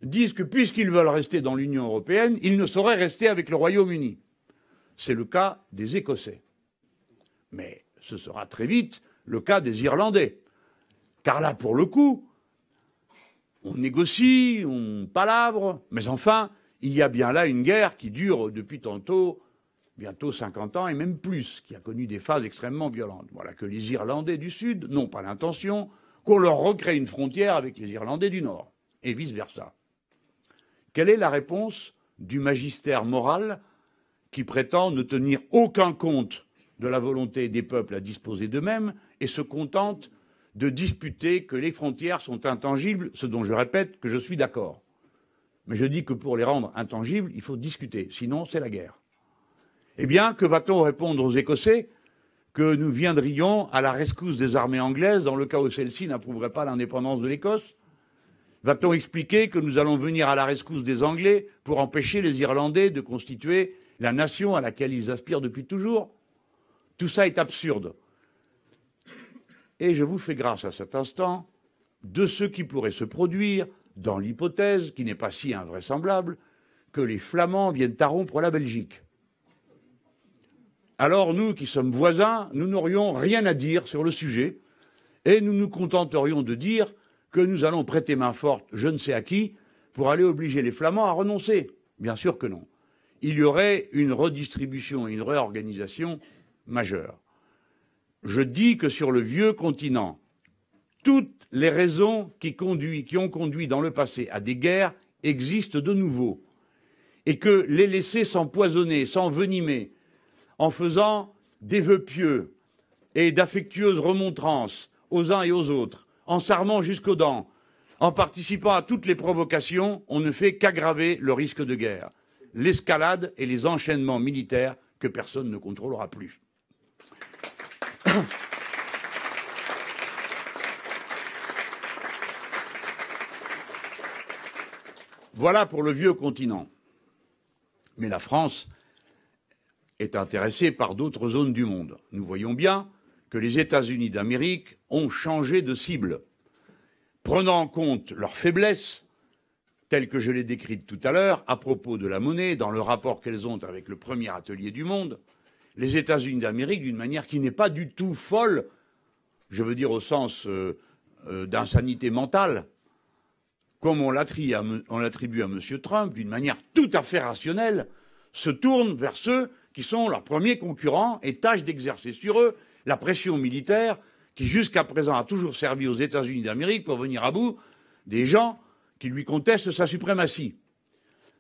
disent que puisqu'ils veulent rester dans l'Union européenne, ils ne sauraient rester avec le Royaume-Uni. C'est le cas des Écossais. Mais ce sera très vite le cas des Irlandais. Car là, pour le coup, on négocie, on palabre, mais enfin, il y a bien là une guerre qui dure depuis bientôt 50 ans et même plus, qui a connu des phases extrêmement violentes. Voilà que les Irlandais du Sud n'ont pas l'intention qu'on leur recrée une frontière avec les Irlandais du Nord, et vice-versa. Quelle est la réponse du magistère moral qui prétend ne tenir aucun compte de la volonté des peuples à disposer d'eux-mêmes et se contente de disputer que les frontières sont intangibles, ce dont je répète que je suis d'accord. Mais je dis que pour les rendre intangibles, il faut discuter, sinon c'est la guerre. Eh bien, que va-t-on répondre aux Écossais? Que nous viendrions à la rescousse des armées anglaises dans le cas où celles-ci n'approuveraient pas l'indépendance de l'Écosse? Va-t-on expliquer que nous allons venir à la rescousse des Anglais pour empêcher les Irlandais de constituer la nation à laquelle ils aspirent depuis toujours? Tout ça est absurde. Et je vous fais grâce à cet instant de ce qui pourrait se produire dans l'hypothèse, qui n'est pas si invraisemblable, que les Flamands viennent à rompre la Belgique. Alors nous, qui sommes voisins, nous n'aurions rien à dire sur le sujet et nous nous contenterions de dire que nous allons prêter main forte, je ne sais à qui, pour aller obliger les Flamands à renoncer. Bien sûr que non. Il y aurait une redistribution et une réorganisation majeure. Je dis que sur le vieux continent, toutes les raisons qui ont conduit dans le passé à des guerres existent de nouveau et que les laisser s'empoisonner, s'envenimer, en faisant des vœux pieux et d'affectueuses remontrances aux uns et aux autres, en s'armant jusqu'aux dents, en participant à toutes les provocations, on ne fait qu'aggraver le risque de guerre, l'escalade et les enchaînements militaires que personne ne contrôlera plus. Voilà pour le vieux continent. Mais la France est intéressée par d'autres zones du monde. Nous voyons bien que les États-Unis d'Amérique ont changé de cible. Prenant en compte leurs faiblesses, telles que je l'ai décrites tout à l'heure, à propos de la monnaie, dans le rapport qu'elles ont avec le premier atelier du monde, les États-Unis d'Amérique, d'une manière qui n'est pas du tout folle, je veux dire au sens d'insanité mentale, comme on l'attribue à M. Trump, d'une manière tout à fait rationnelle, se tournent vers ceux qui sont leurs premiers concurrents et tâchent d'exercer sur eux la pression militaire qui, jusqu'à présent, a toujours servi aux États-Unis d'Amérique pour venir à bout des gens qui lui contestent sa suprématie.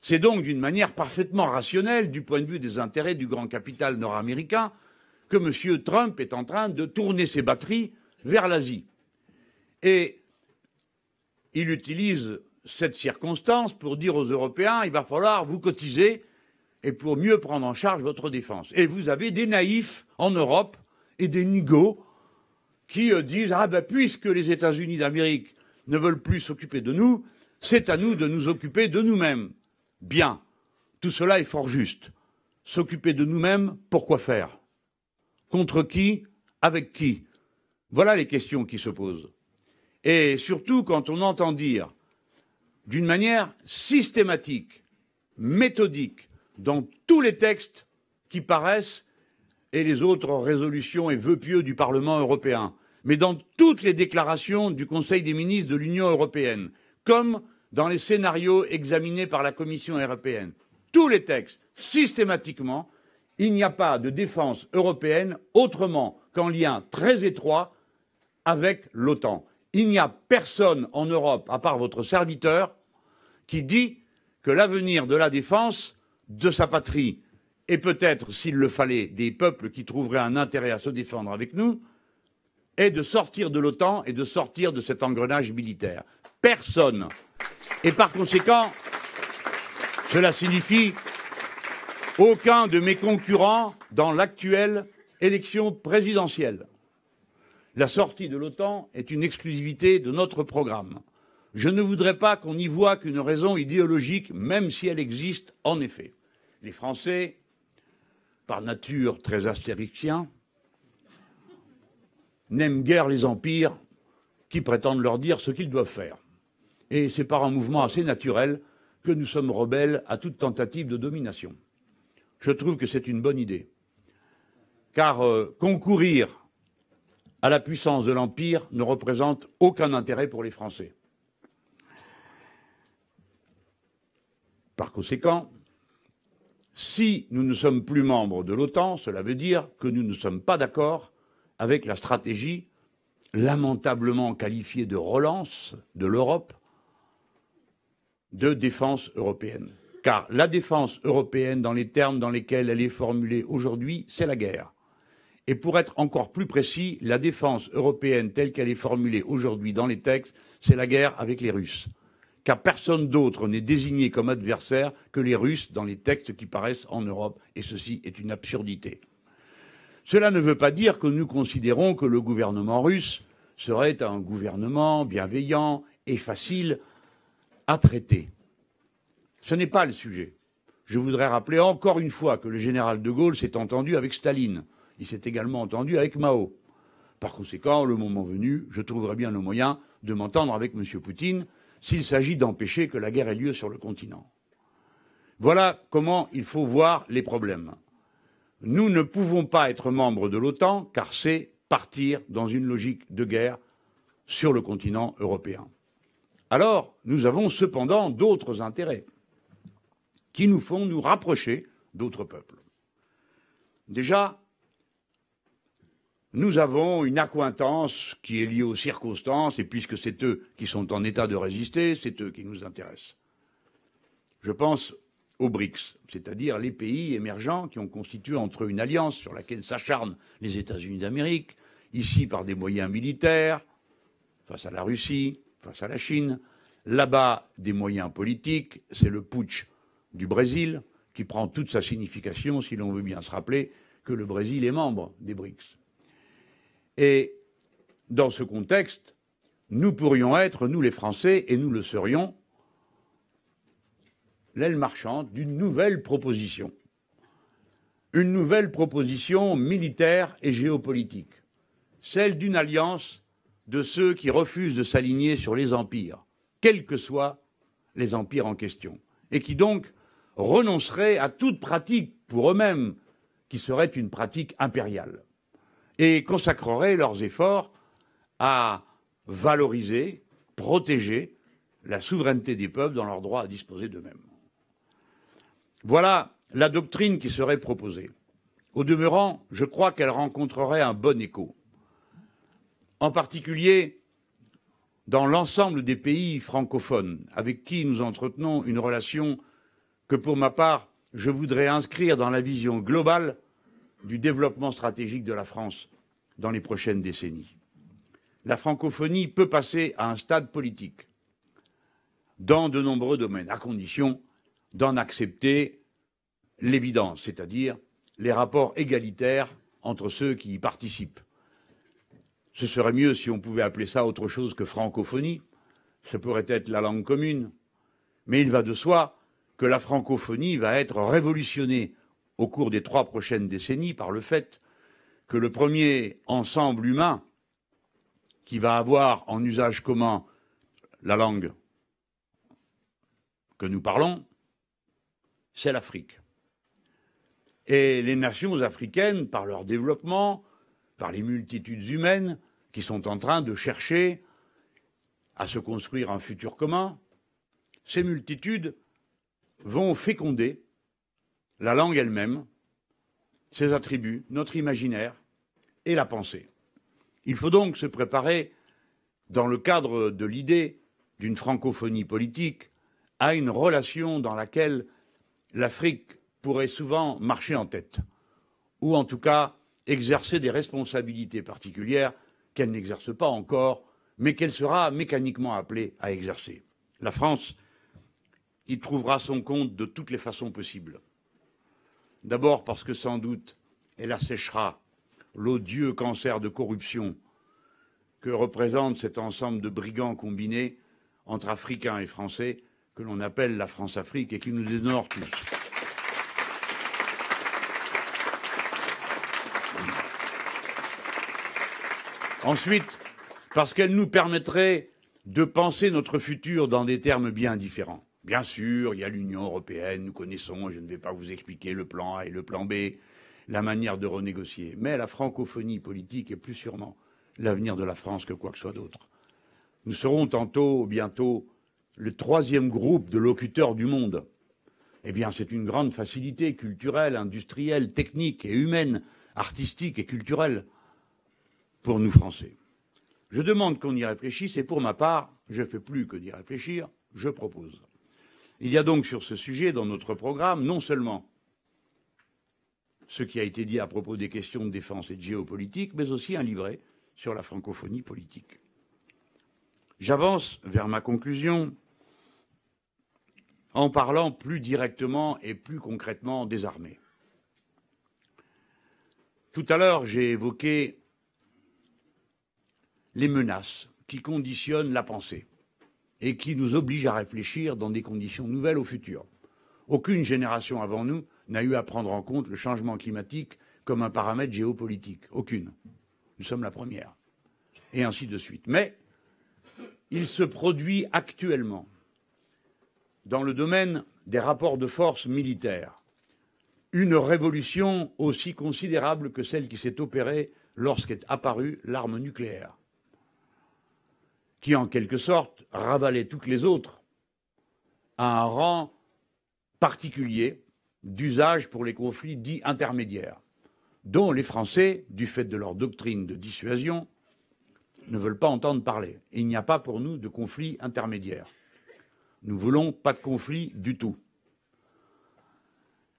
C'est donc d'une manière parfaitement rationnelle, du point de vue des intérêts du grand capital nord-américain, que M. Trump est en train de tourner ses batteries vers l'Asie. Et il utilise cette circonstance pour dire aux Européens, il va falloir vous cotiser et pour mieux prendre en charge votre défense. Et vous avez des naïfs en Europe et des nigauds qui disent, ah ben puisque les États-Unis d'Amérique ne veulent plus s'occuper de nous, c'est à nous de nous occuper de nous-mêmes. Bien, tout cela est fort juste. S'occuper de nous-mêmes, pourquoi faire? Contre qui? Avec qui? Voilà les questions qui se posent. Et surtout quand on entend dire, d'une manière systématique, méthodique, dans tous les textes qui paraissent, et les autres résolutions et vœux pieux du Parlement européen, mais dans toutes les déclarations du Conseil des ministres de l'Union européenne, comme dans les scénarios examinés par la Commission européenne, tous les textes, systématiquement, il n'y a pas de défense européenne autrement qu'en lien très étroit avec l'OTAN. Il n'y a personne en Europe, à part votre serviteur, qui dit que l'avenir de la défense de sa patrie, et peut-être, s'il le fallait, des peuples qui trouveraient un intérêt à se défendre avec nous, est de sortir de l'OTAN et de sortir de cet engrenage militaire. Personne. Et par conséquent, cela signifie aucun de mes concurrents dans l'actuelle élection présidentielle. La sortie de l'OTAN est une exclusivité de notre programme. Je ne voudrais pas qu'on n'y voie qu'une raison idéologique, même si elle existe en effet. Les Français, par nature très astérisciens, n'aiment guère les empires qui prétendent leur dire ce qu'ils doivent faire. Et c'est par un mouvement assez naturel que nous sommes rebelles à toute tentative de domination. Je trouve que c'est une bonne idée. Car concourir à la puissance de l'Empire ne représente aucun intérêt pour les Français. Par conséquent, si nous ne sommes plus membres de l'OTAN, cela veut dire que nous ne sommes pas d'accord avec la stratégie lamentablement qualifiée de relance de l'Europe de défense européenne. Car la défense européenne, dans les termes dans lesquels elle est formulée aujourd'hui, c'est la guerre. Et pour être encore plus précis, la défense européenne telle qu'elle est formulée aujourd'hui dans les textes, c'est la guerre avec les Russes. car personne d'autre n'est désigné comme adversaire que les Russes dans les textes qui paraissent en Europe, et ceci est une absurdité. Cela ne veut pas dire que nous considérons que le gouvernement russe serait un gouvernement bienveillant et facile à traiter. Ce n'est pas le sujet. Je voudrais rappeler encore une fois que le général de Gaulle s'est entendu avec Staline. Il s'est également entendu avec Mao. Par conséquent, le moment venu, je trouverai bien le moyen de m'entendre avec M. Poutine s'il s'agit d'empêcher que la guerre ait lieu sur le continent. Voilà comment il faut voir les problèmes. Nous ne pouvons pas être membres de l'OTAN car c'est partir dans une logique de guerre sur le continent européen. Alors, nous avons cependant d'autres intérêts qui nous font nous rapprocher d'autres peuples. Déjà, nous avons une accointance qui est liée aux circonstances, et puisque c'est eux qui sont en état de résister, c'est eux qui nous intéressent. Je pense aux BRICS, c'est-à-dire les pays émergents qui ont constitué entre eux une alliance sur laquelle s'acharnent les États-Unis d'Amérique, ici par des moyens militaires, face à la Russie, face à la Chine, là-bas des moyens politiques, c'est le putsch du Brésil qui prend toute sa signification si l'on veut bien se rappeler que le Brésil est membre des BRICS. Et dans ce contexte, nous pourrions être, nous les Français, et nous le serions, l'aile marchande d'une nouvelle proposition. Une nouvelle proposition militaire et géopolitique. Celle d'une alliance de ceux qui refusent de s'aligner sur les empires, quels que soient les empires en question, et qui donc renonceraient à toute pratique pour eux-mêmes, qui serait une pratique impériale, et consacreraient leurs efforts à valoriser, protéger la souveraineté des peuples dans leur droit à disposer d'eux-mêmes. Voilà la doctrine qui serait proposée. Au demeurant, je crois qu'elle rencontrerait un bon écho, en particulier dans l'ensemble des pays francophones avec qui nous entretenons une relation que, pour ma part, je voudrais inscrire dans la vision globale du développement stratégique de la France dans les prochaines décennies. La francophonie peut passer à un stade politique dans de nombreux domaines, à condition d'en accepter l'évidence, c'est-à-dire les rapports égalitaires entre ceux qui y participent. Ce serait mieux si on pouvait appeler ça autre chose que francophonie. Ça pourrait être la langue commune. Mais il va de soi que la francophonie va être révolutionnée au cours des 3 prochaines décennies par le fait que le premier ensemble humain qui va avoir en usage commun la langue que nous parlons, c'est l'Afrique. Et les nations africaines, par leur développement, par les multitudes humaines qui sont en train de chercher à se construire un futur commun, ces multitudes vont féconder la langue elle-même, ses attributs, notre imaginaire et la pensée. Il faut donc se préparer, dans le cadre de l'idée d'une francophonie politique, à une relation dans laquelle l'Afrique pourrait souvent marcher en tête, ou en tout cas exercer des responsabilités particulières qu'elle n'exerce pas encore, mais qu'elle sera mécaniquement appelée à exercer. La France y trouvera son compte de toutes les façons possibles. D'abord parce que sans doute elle asséchera l'odieux cancer de corruption que représente cet ensemble de brigands combinés entre Africains et Français que l'on appelle la France-Afrique et qui nous déshonore tous. Ensuite, parce qu'elle nous permettrait de penser notre futur dans des termes bien différents. Bien sûr, il y a l'Union européenne, nous connaissons, je ne vais pas vous expliquer le plan A et le plan B, la manière de renégocier. Mais la francophonie politique est plus sûrement l'avenir de la France que quoi que ce soit d'autre. Nous serons bientôt, le 3e groupe de locuteurs du monde. Eh bien, c'est une grande facilité culturelle, industrielle, technique et humaine, artistique et culturelle pour nous Français. Je demande qu'on y réfléchisse et pour ma part, je ne fais plus que d'y réfléchir, je propose. Il y a donc sur ce sujet dans notre programme non seulement ce qui a été dit à propos des questions de défense et de géopolitique, mais aussi un livret sur la francophonie politique. J'avance vers ma conclusion en parlant plus directement et plus concrètement des armées. Tout à l'heure, j'ai évoqué les menaces qui conditionnent la pensée et qui nous obligent à réfléchir dans des conditions nouvelles au futur. Aucune génération avant nous n'a eu à prendre en compte le changement climatique comme un paramètre géopolitique. Aucune. Nous sommes la première. Et ainsi de suite. Mais il se produit actuellement, dans le domaine des rapports de force militaires, une révolution aussi considérable que celle qui s'est opérée lorsqu'est apparue l'arme nucléaire, qui en quelque sorte ravalait toutes les autres à un rang particulier d'usage pour les conflits dits intermédiaires, dont les Français, du fait de leur doctrine de dissuasion, ne veulent pas entendre parler. Et il n'y a pas pour nous de conflit intermédiaire. Nous ne voulons pas de conflit du tout.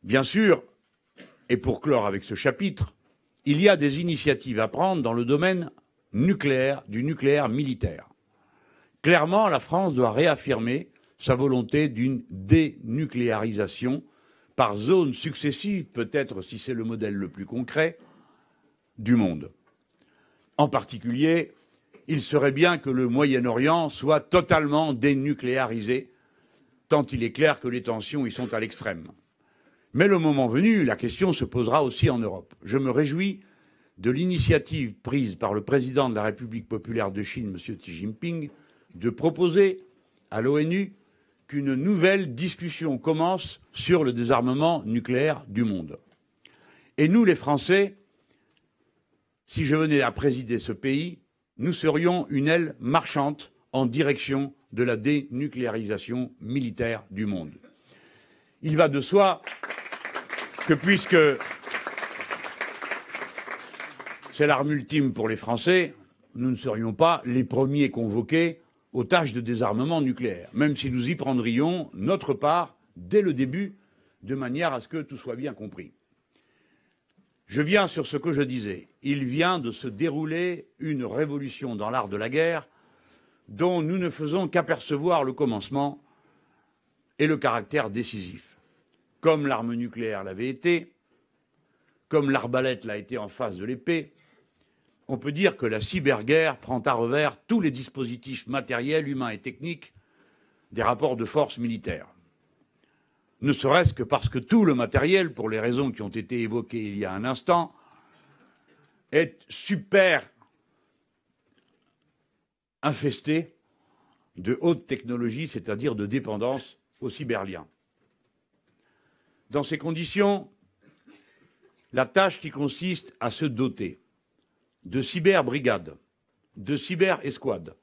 Bien sûr, et pour clore avec ce chapitre, il y a des initiatives à prendre dans le domaine nucléaire, du nucléaire militaire. Clairement, la France doit réaffirmer sa volonté d'une dénucléarisation par zones successives, peut-être si c'est le modèle le plus concret, du monde. En particulier, il serait bien que le Moyen-Orient soit totalement dénucléarisé, tant il est clair que les tensions y sont à l'extrême. Mais le moment venu, la question se posera aussi en Europe. Je me réjouis de l'initiative prise par le président de la République populaire de Chine, M. Xi Jinping, de proposer à l'ONU qu'une nouvelle discussion commence sur le désarmement nucléaire du monde. Et nous, les Français, si je venais à présider ce pays, nous serions une aile marchante en direction de la dénucléarisation militaire du monde. Il va de soi que puisque c'est l'arme ultime pour les Français, nous ne serions pas les premiers convoqués aux tâches de désarmement nucléaire, même si nous y prendrions notre part dès le début, de manière à ce que tout soit bien compris. Je viens sur ce que je disais. Il vient de se dérouler une révolution dans l'art de la guerre dont nous ne faisons qu'apercevoir le commencement et le caractère décisif. Comme l'arme nucléaire l'avait été, comme l'arbalète l'a été en face de l'épée, on peut dire que la cyberguerre prend à revers tous les dispositifs matériels, humains et techniques des rapports de force militaires. Ne serait-ce que parce que tout le matériel, pour les raisons qui ont été évoquées il y a un instant, est super infesté de haute technologie, c'est-à-dire de dépendance aux cyberliens. Dans ces conditions, la tâche qui consiste à se doter de cyberbrigades, de cyber-escouades,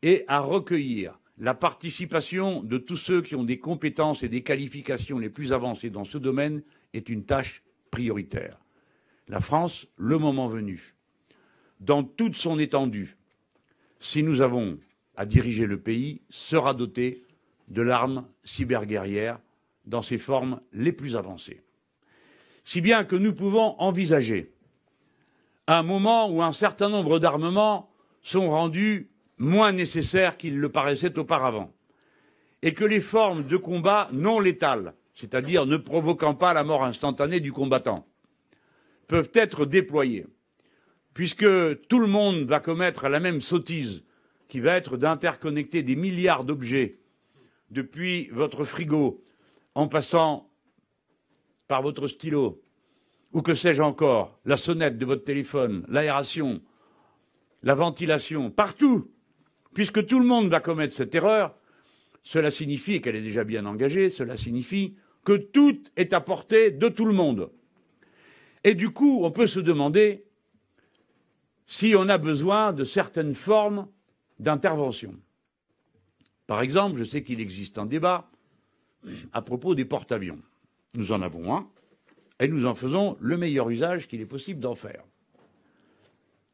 et à recueillir la participation de tous ceux qui ont des compétences et des qualifications les plus avancées dans ce domaine est une tâche prioritaire. La France, le moment venu, dans toute son étendue, si nous avons à diriger le pays, sera dotée de l'arme cyberguerrière dans ses formes les plus avancées. Si bien que nous pouvons envisager un moment où un certain nombre d'armements sont rendus moins nécessaires qu'ils le paraissaient auparavant, et que les formes de combat non létales, c'est-à-dire ne provoquant pas la mort instantanée du combattant, peuvent être déployées, puisque tout le monde va commettre la même sottise, qui va être d'interconnecter des milliards d'objets, depuis votre frigo, en passant par votre stylo, ou que sais-je encore, la sonnette de votre téléphone, l'aération, la ventilation, partout, puisque tout le monde va commettre cette erreur, cela signifie, et qu'elle est déjà bien engagée, cela signifie que tout est à portée de tout le monde. Et du coup, on peut se demander si on a besoin de certaines formes d'intervention. Par exemple, je sais qu'il existe un débat à propos des porte-avions. Nous en avons un, et nous en faisons le meilleur usage qu'il est possible d'en faire.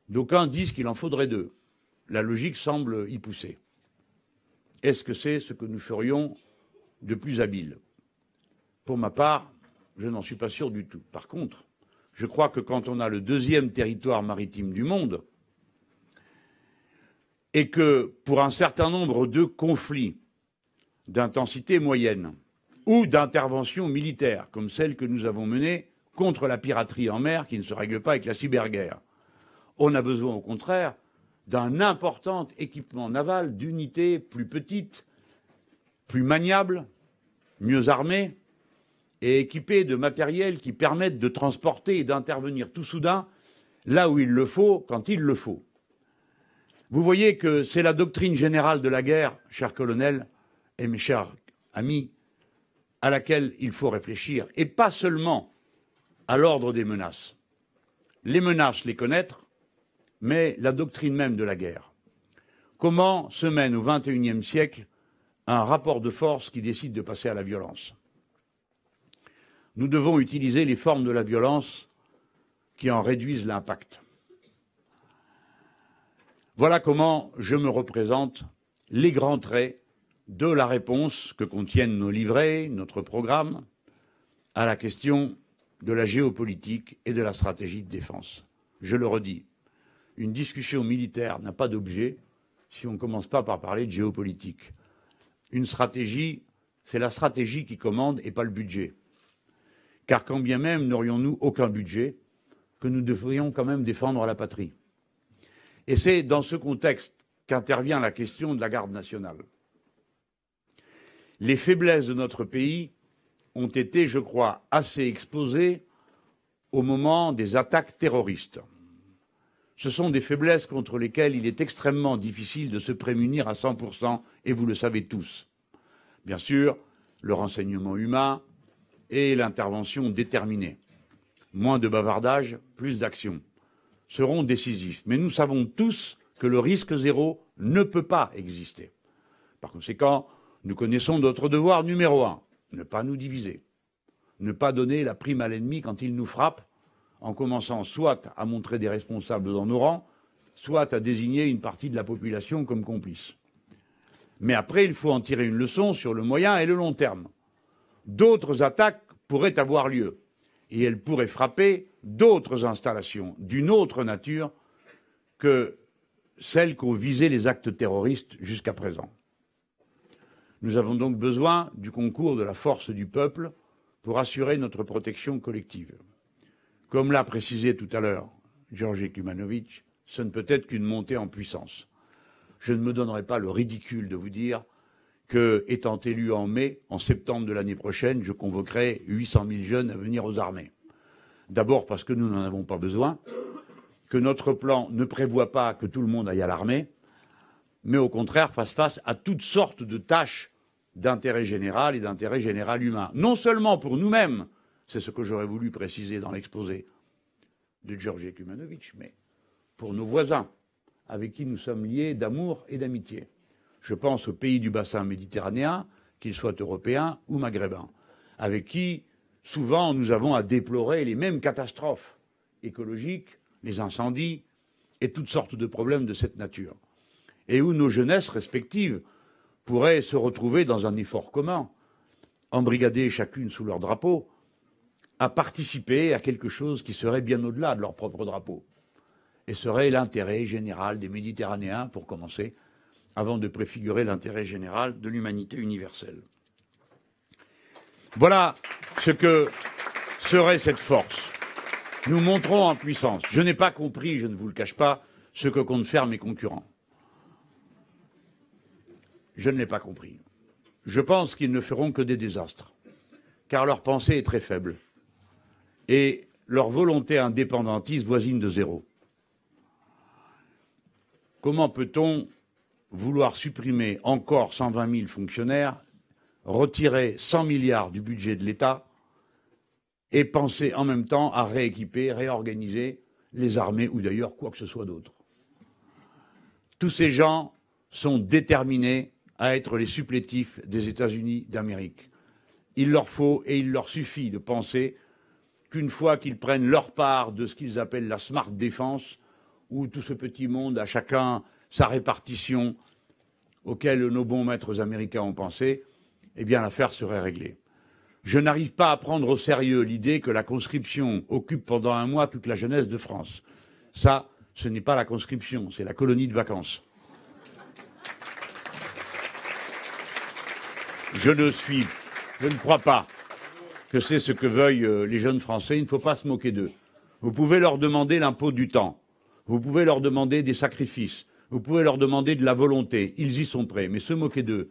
D'aucuns disent qu'il en faudrait deux. La logique semble y pousser. Est-ce que c'est ce que nous ferions de plus habile? Pour ma part, je n'en suis pas sûr du tout. Par contre, je crois que quand on a le deuxième territoire maritime du monde, et que pour un certain nombre de conflits d'intensité moyenne, ou d'interventions militaires, comme celle que nous avons menée contre la piraterie en mer, qui ne se règle pas avec la cyberguerre. On a besoin, au contraire, d'un important équipement naval, d'unités plus petites, plus maniables, mieux armées, et équipées de matériel qui permettent de transporter et d'intervenir tout soudain là où il le faut, quand il le faut. Vous voyez que c'est la doctrine générale de la guerre, cher colonel et mes chers amis, à laquelle il faut réfléchir, et pas seulement à l'ordre des menaces. Les menaces, les connaître, mais la doctrine même de la guerre. Comment se mène au XXIe siècle un rapport de force qui décide de passer à la violence? Nous devons utiliser les formes de la violence qui en réduisent l'impact. Voilà comment je me représente les grands traits de la réponse que contiennent nos livrets, notre programme, à la question de la géopolitique et de la stratégie de défense. Je le redis, une discussion militaire n'a pas d'objet si on ne commence pas par parler de géopolitique. Une stratégie, c'est la stratégie qui commande et pas le budget. Car quand bien même n'aurions-nous aucun budget, que nous devrions quand même défendre la patrie. Et c'est dans ce contexte qu'intervient la question de la garde nationale. Les faiblesses de notre pays ont été, je crois, assez exposées au moment des attaques terroristes. Ce sont des faiblesses contre lesquelles il est extrêmement difficile de se prémunir à 100%, et vous le savez tous. Bien sûr, le renseignement humain et l'intervention déterminée. Moins de bavardage, plus d'action seront décisifs. Mais nous savons tous que le risque zéro ne peut pas exister. Par conséquent, nous connaissons notre devoir numéro 1, ne pas nous diviser, ne pas donner la prime à l'ennemi quand il nous frappe, en commençant soit à montrer des responsables dans nos rangs, soit à désigner une partie de la population comme complice. Mais après, il faut en tirer une leçon sur le moyen et le long terme. D'autres attaques pourraient avoir lieu, et elles pourraient frapper d'autres installations d'une autre nature que celles qu'ont visées les actes terroristes jusqu'à présent. Nous avons donc besoin du concours de la force du peuple pour assurer notre protection collective. Comme l'a précisé tout à l'heure Georges Ekumanovitch, ce ne peut être qu'une montée en puissance. Je ne me donnerai pas le ridicule de vous dire que, étant élu en mai, en septembre de l'année prochaine, je convoquerai 800 000 jeunes à venir aux armées. D'abord parce que nous n'en avons pas besoin, que notre plan ne prévoit pas que tout le monde aille à l'armée, mais au contraire fasse face à toutes sortes de tâches d'intérêt général et d'intérêt général humain. Non seulement pour nous-mêmes, c'est ce que j'aurais voulu préciser dans l'exposé de Georges Ekumanovitch, mais pour nos voisins, avec qui nous sommes liés d'amour et d'amitié. Je pense aux pays du bassin méditerranéen, qu'ils soient européens ou maghrébins, avec qui, souvent, nous avons à déplorer les mêmes catastrophes écologiques, les incendies et toutes sortes de problèmes de cette nature, et où nos jeunesses respectives pourraient se retrouver dans un effort commun, embrigadées chacune sous leur drapeau, à participer à quelque chose qui serait bien au-delà de leur propre drapeau, et serait l'intérêt général des Méditerranéens, pour commencer, avant de préfigurer l'intérêt général de l'humanité universelle. Voilà ce que serait cette force. Nous monterons en puissance. Je n'ai pas compris, je ne vous le cache pas, ce que comptent faire mes concurrents. Je ne l'ai pas compris. Je pense qu'ils ne feront que des désastres, car leur pensée est très faible et leur volonté indépendantiste voisine de zéro. Comment peut-on vouloir supprimer encore 120 000 fonctionnaires, retirer 100 milliards du budget de l'État et penser en même temps à rééquiper, réorganiser les armées ou d'ailleurs quoi que ce soit d'autre? Tous ces gens sont déterminés à être les supplétifs des États-Unis d'Amérique. Il leur faut et il leur suffit de penser qu'une fois qu'ils prennent leur part de ce qu'ils appellent la smart défense, où tout ce petit monde a chacun sa répartition auquel nos bons maîtres américains ont pensé, eh bien l'affaire serait réglée. Je n'arrive pas à prendre au sérieux l'idée que la conscription occupe pendant un mois toute la jeunesse de France. Ça, ce n'est pas la conscription, c'est la colonie de vacances. Je ne suis Je ne crois pas que c'est ce que veuillent les jeunes Français. Il ne faut pas se moquer d'eux. Vous pouvez leur demander l'impôt du temps. Vous pouvez leur demander des sacrifices. Vous pouvez leur demander de la volonté. Ils y sont prêts. Mais se moquer d'eux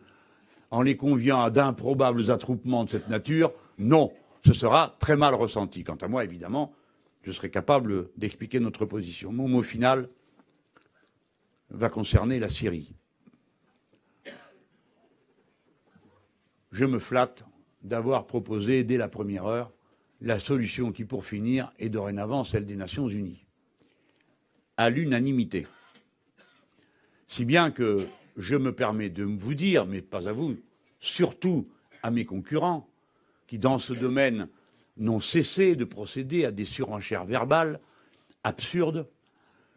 en les conviant à d'improbables attroupements de cette nature, non. Ce sera très mal ressenti. Quant à moi, évidemment, je serai capable d'expliquer notre position. Mon mot final va concerner la Syrie. Je me flatte d'avoir proposé dès la première heure la solution qui, pour finir, est dorénavant celle des Nations Unies, à l'unanimité. Si bien que je me permets de vous dire, mais pas à vous, surtout à mes concurrents, qui dans ce domaine n'ont cessé de procéder à des surenchères verbales absurdes,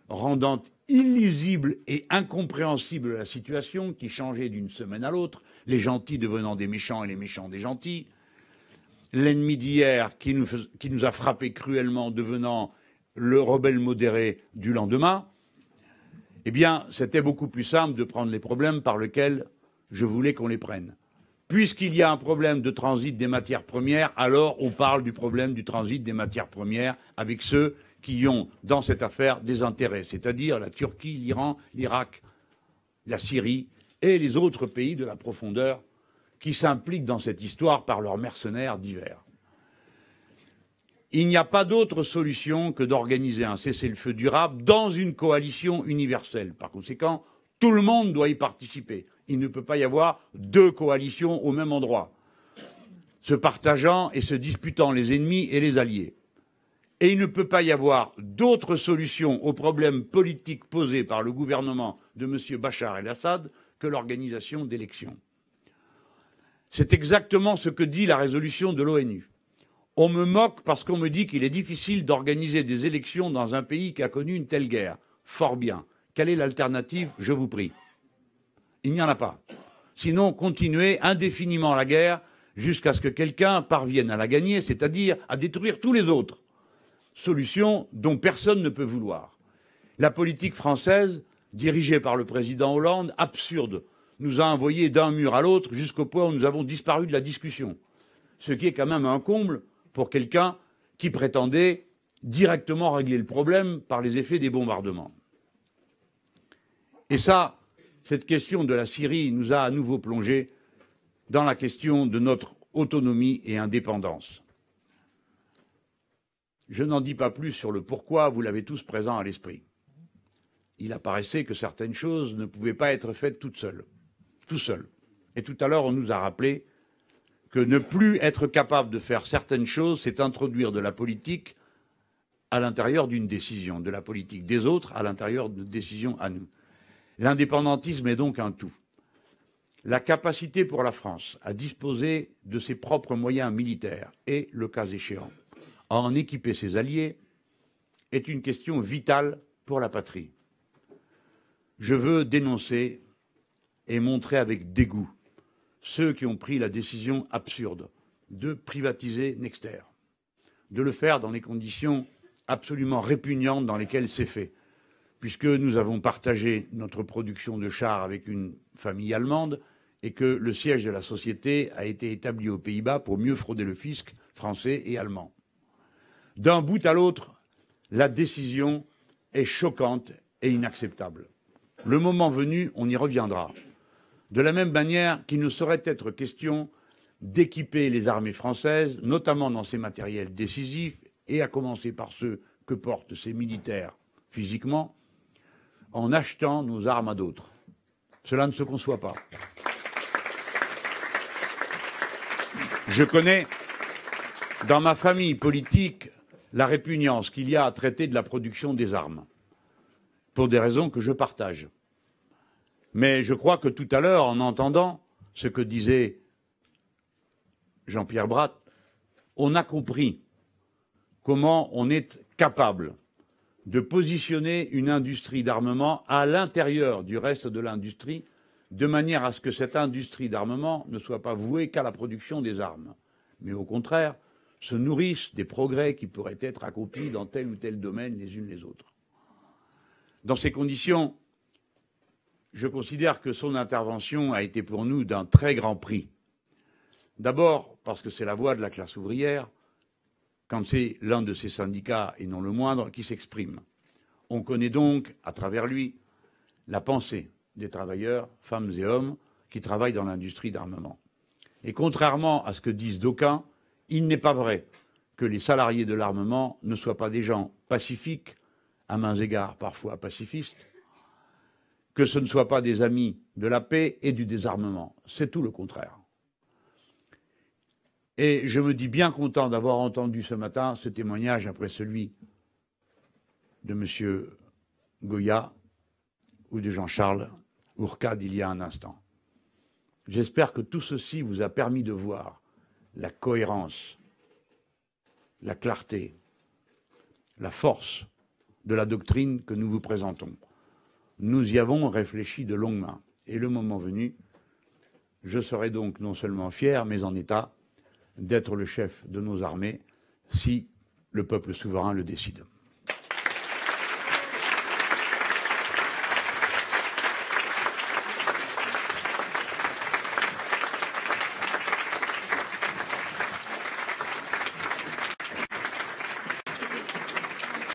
rendant illisible et incompréhensible la situation qui changeait d'une semaine à l'autre, les gentils devenant des méchants et les méchants des gentils, l'ennemi d'hier qui nous a frappés cruellement devenant le rebelle modéré du lendemain, eh bien, c'était beaucoup plus simple de prendre les problèmes par lesquels je voulais qu'on les prenne. Puisqu'il y a un problème de transit des matières premières, alors on parle du problème du transit des matières premières avec ceux qui ont, dans cette affaire, des intérêts, c'est-à-dire la Turquie, l'Iran, l'Irak, la Syrie et les autres pays de la profondeur qui s'impliquent dans cette histoire par leurs mercenaires divers. Il n'y a pas d'autre solution que d'organiser un cessez-le-feu durable dans une coalition universelle. Par conséquent, tout le monde doit y participer. Il ne peut pas y avoir deux coalitions au même endroit, se partageant et se disputant les ennemis et les alliés. Et il ne peut pas y avoir d'autre solution aux problèmes politiques posés par le gouvernement de M. Bachar el-Assad que l'organisation d'élections. C'est exactement ce que dit la résolution de l'ONU. On me moque parce qu'on me dit qu'il est difficile d'organiser des élections dans un pays qui a connu une telle guerre. Fort bien. Quelle est l'alternative? Je vous prie. Il n'y en a pas. Sinon, continuez indéfiniment la guerre jusqu'à ce que quelqu'un parvienne à la gagner, c'est-à-dire à détruire tous les autres. Solution dont personne ne peut vouloir. La politique française, dirigée par le président Hollande, absurde, nous a envoyés d'un mur à l'autre jusqu'au point où nous avons disparu de la discussion. Ce qui est quand même un comble pour quelqu'un qui prétendait directement régler le problème par les effets des bombardements. Et ça, cette question de la Syrie nous a à nouveau plongé dans la question de notre autonomie et indépendance. Je n'en dis pas plus sur le pourquoi, vous l'avez tous présent à l'esprit. Il apparaissait que certaines choses ne pouvaient pas être faites toutes seules, tout seul. Et tout à l'heure, on nous a rappelé que ne plus être capable de faire certaines choses, c'est introduire de la politique à l'intérieur d'une décision, de la politique des autres à l'intérieur de décisions à nous. L'indépendantisme est donc un tout. La capacité pour la France à disposer de ses propres moyens militaires et, le cas échéant, à en équiper ses alliés est une question vitale pour la patrie. Je veux dénoncer et montrer avec dégoût ceux qui ont pris la décision absurde de privatiser Nexter, de le faire dans les conditions absolument répugnantes dans lesquelles c'est fait, puisque nous avons partagé notre production de chars avec une famille allemande et que le siège de la société a été établi aux Pays-Bas pour mieux frauder le fisc français et allemand. D'un bout à l'autre, la décision est choquante et inacceptable. Le moment venu, on y reviendra. De la même manière qu'il ne saurait être question d'équiper les armées françaises, notamment dans ces matériels décisifs, et à commencer par ceux que portent ces militaires physiquement, en achetant nos armes à d'autres. Cela ne se conçoit pas. Je connais, dans ma famille politique, la répugnance qu'il y a à traiter de la production des armes, pour des raisons que je partage. Mais je crois que tout à l'heure, en entendant ce que disait Jean-Pierre Bratt, on a compris comment on est capable de positionner une industrie d'armement à l'intérieur du reste de l'industrie, de manière à ce que cette industrie d'armement ne soit pas vouée qu'à la production des armes, mais au contraire, se nourrissent des progrès qui pourraient être accomplis dans tel ou tel domaine les unes les autres. Dans ces conditions, je considère que son intervention a été pour nous d'un très grand prix. D'abord parce que c'est la voix de la classe ouvrière, quand c'est l'un de ses syndicats, et non le moindre, qui s'exprime. On connaît donc, à travers lui, la pensée des travailleurs, femmes et hommes, qui travaillent dans l'industrie d'armement. Et contrairement à ce que disent d'aucuns, il n'est pas vrai que les salariés de l'armement ne soient pas des gens pacifiques, à mains égards parfois pacifistes, que ce ne soient pas des amis de la paix et du désarmement. C'est tout le contraire. Et je me dis bien content d'avoir entendu ce matin ce témoignage après celui de M. Goya ou de Jean-Charles Ourcade il y a un instant. J'espère que tout ceci vous a permis de voir la cohérence, la clarté, la force de la doctrine que nous vous présentons. Nous y avons réfléchi de longue main. Et le moment venu, je serai donc non seulement fier, mais en état d'être le chef de nos armées si le peuple souverain le décide.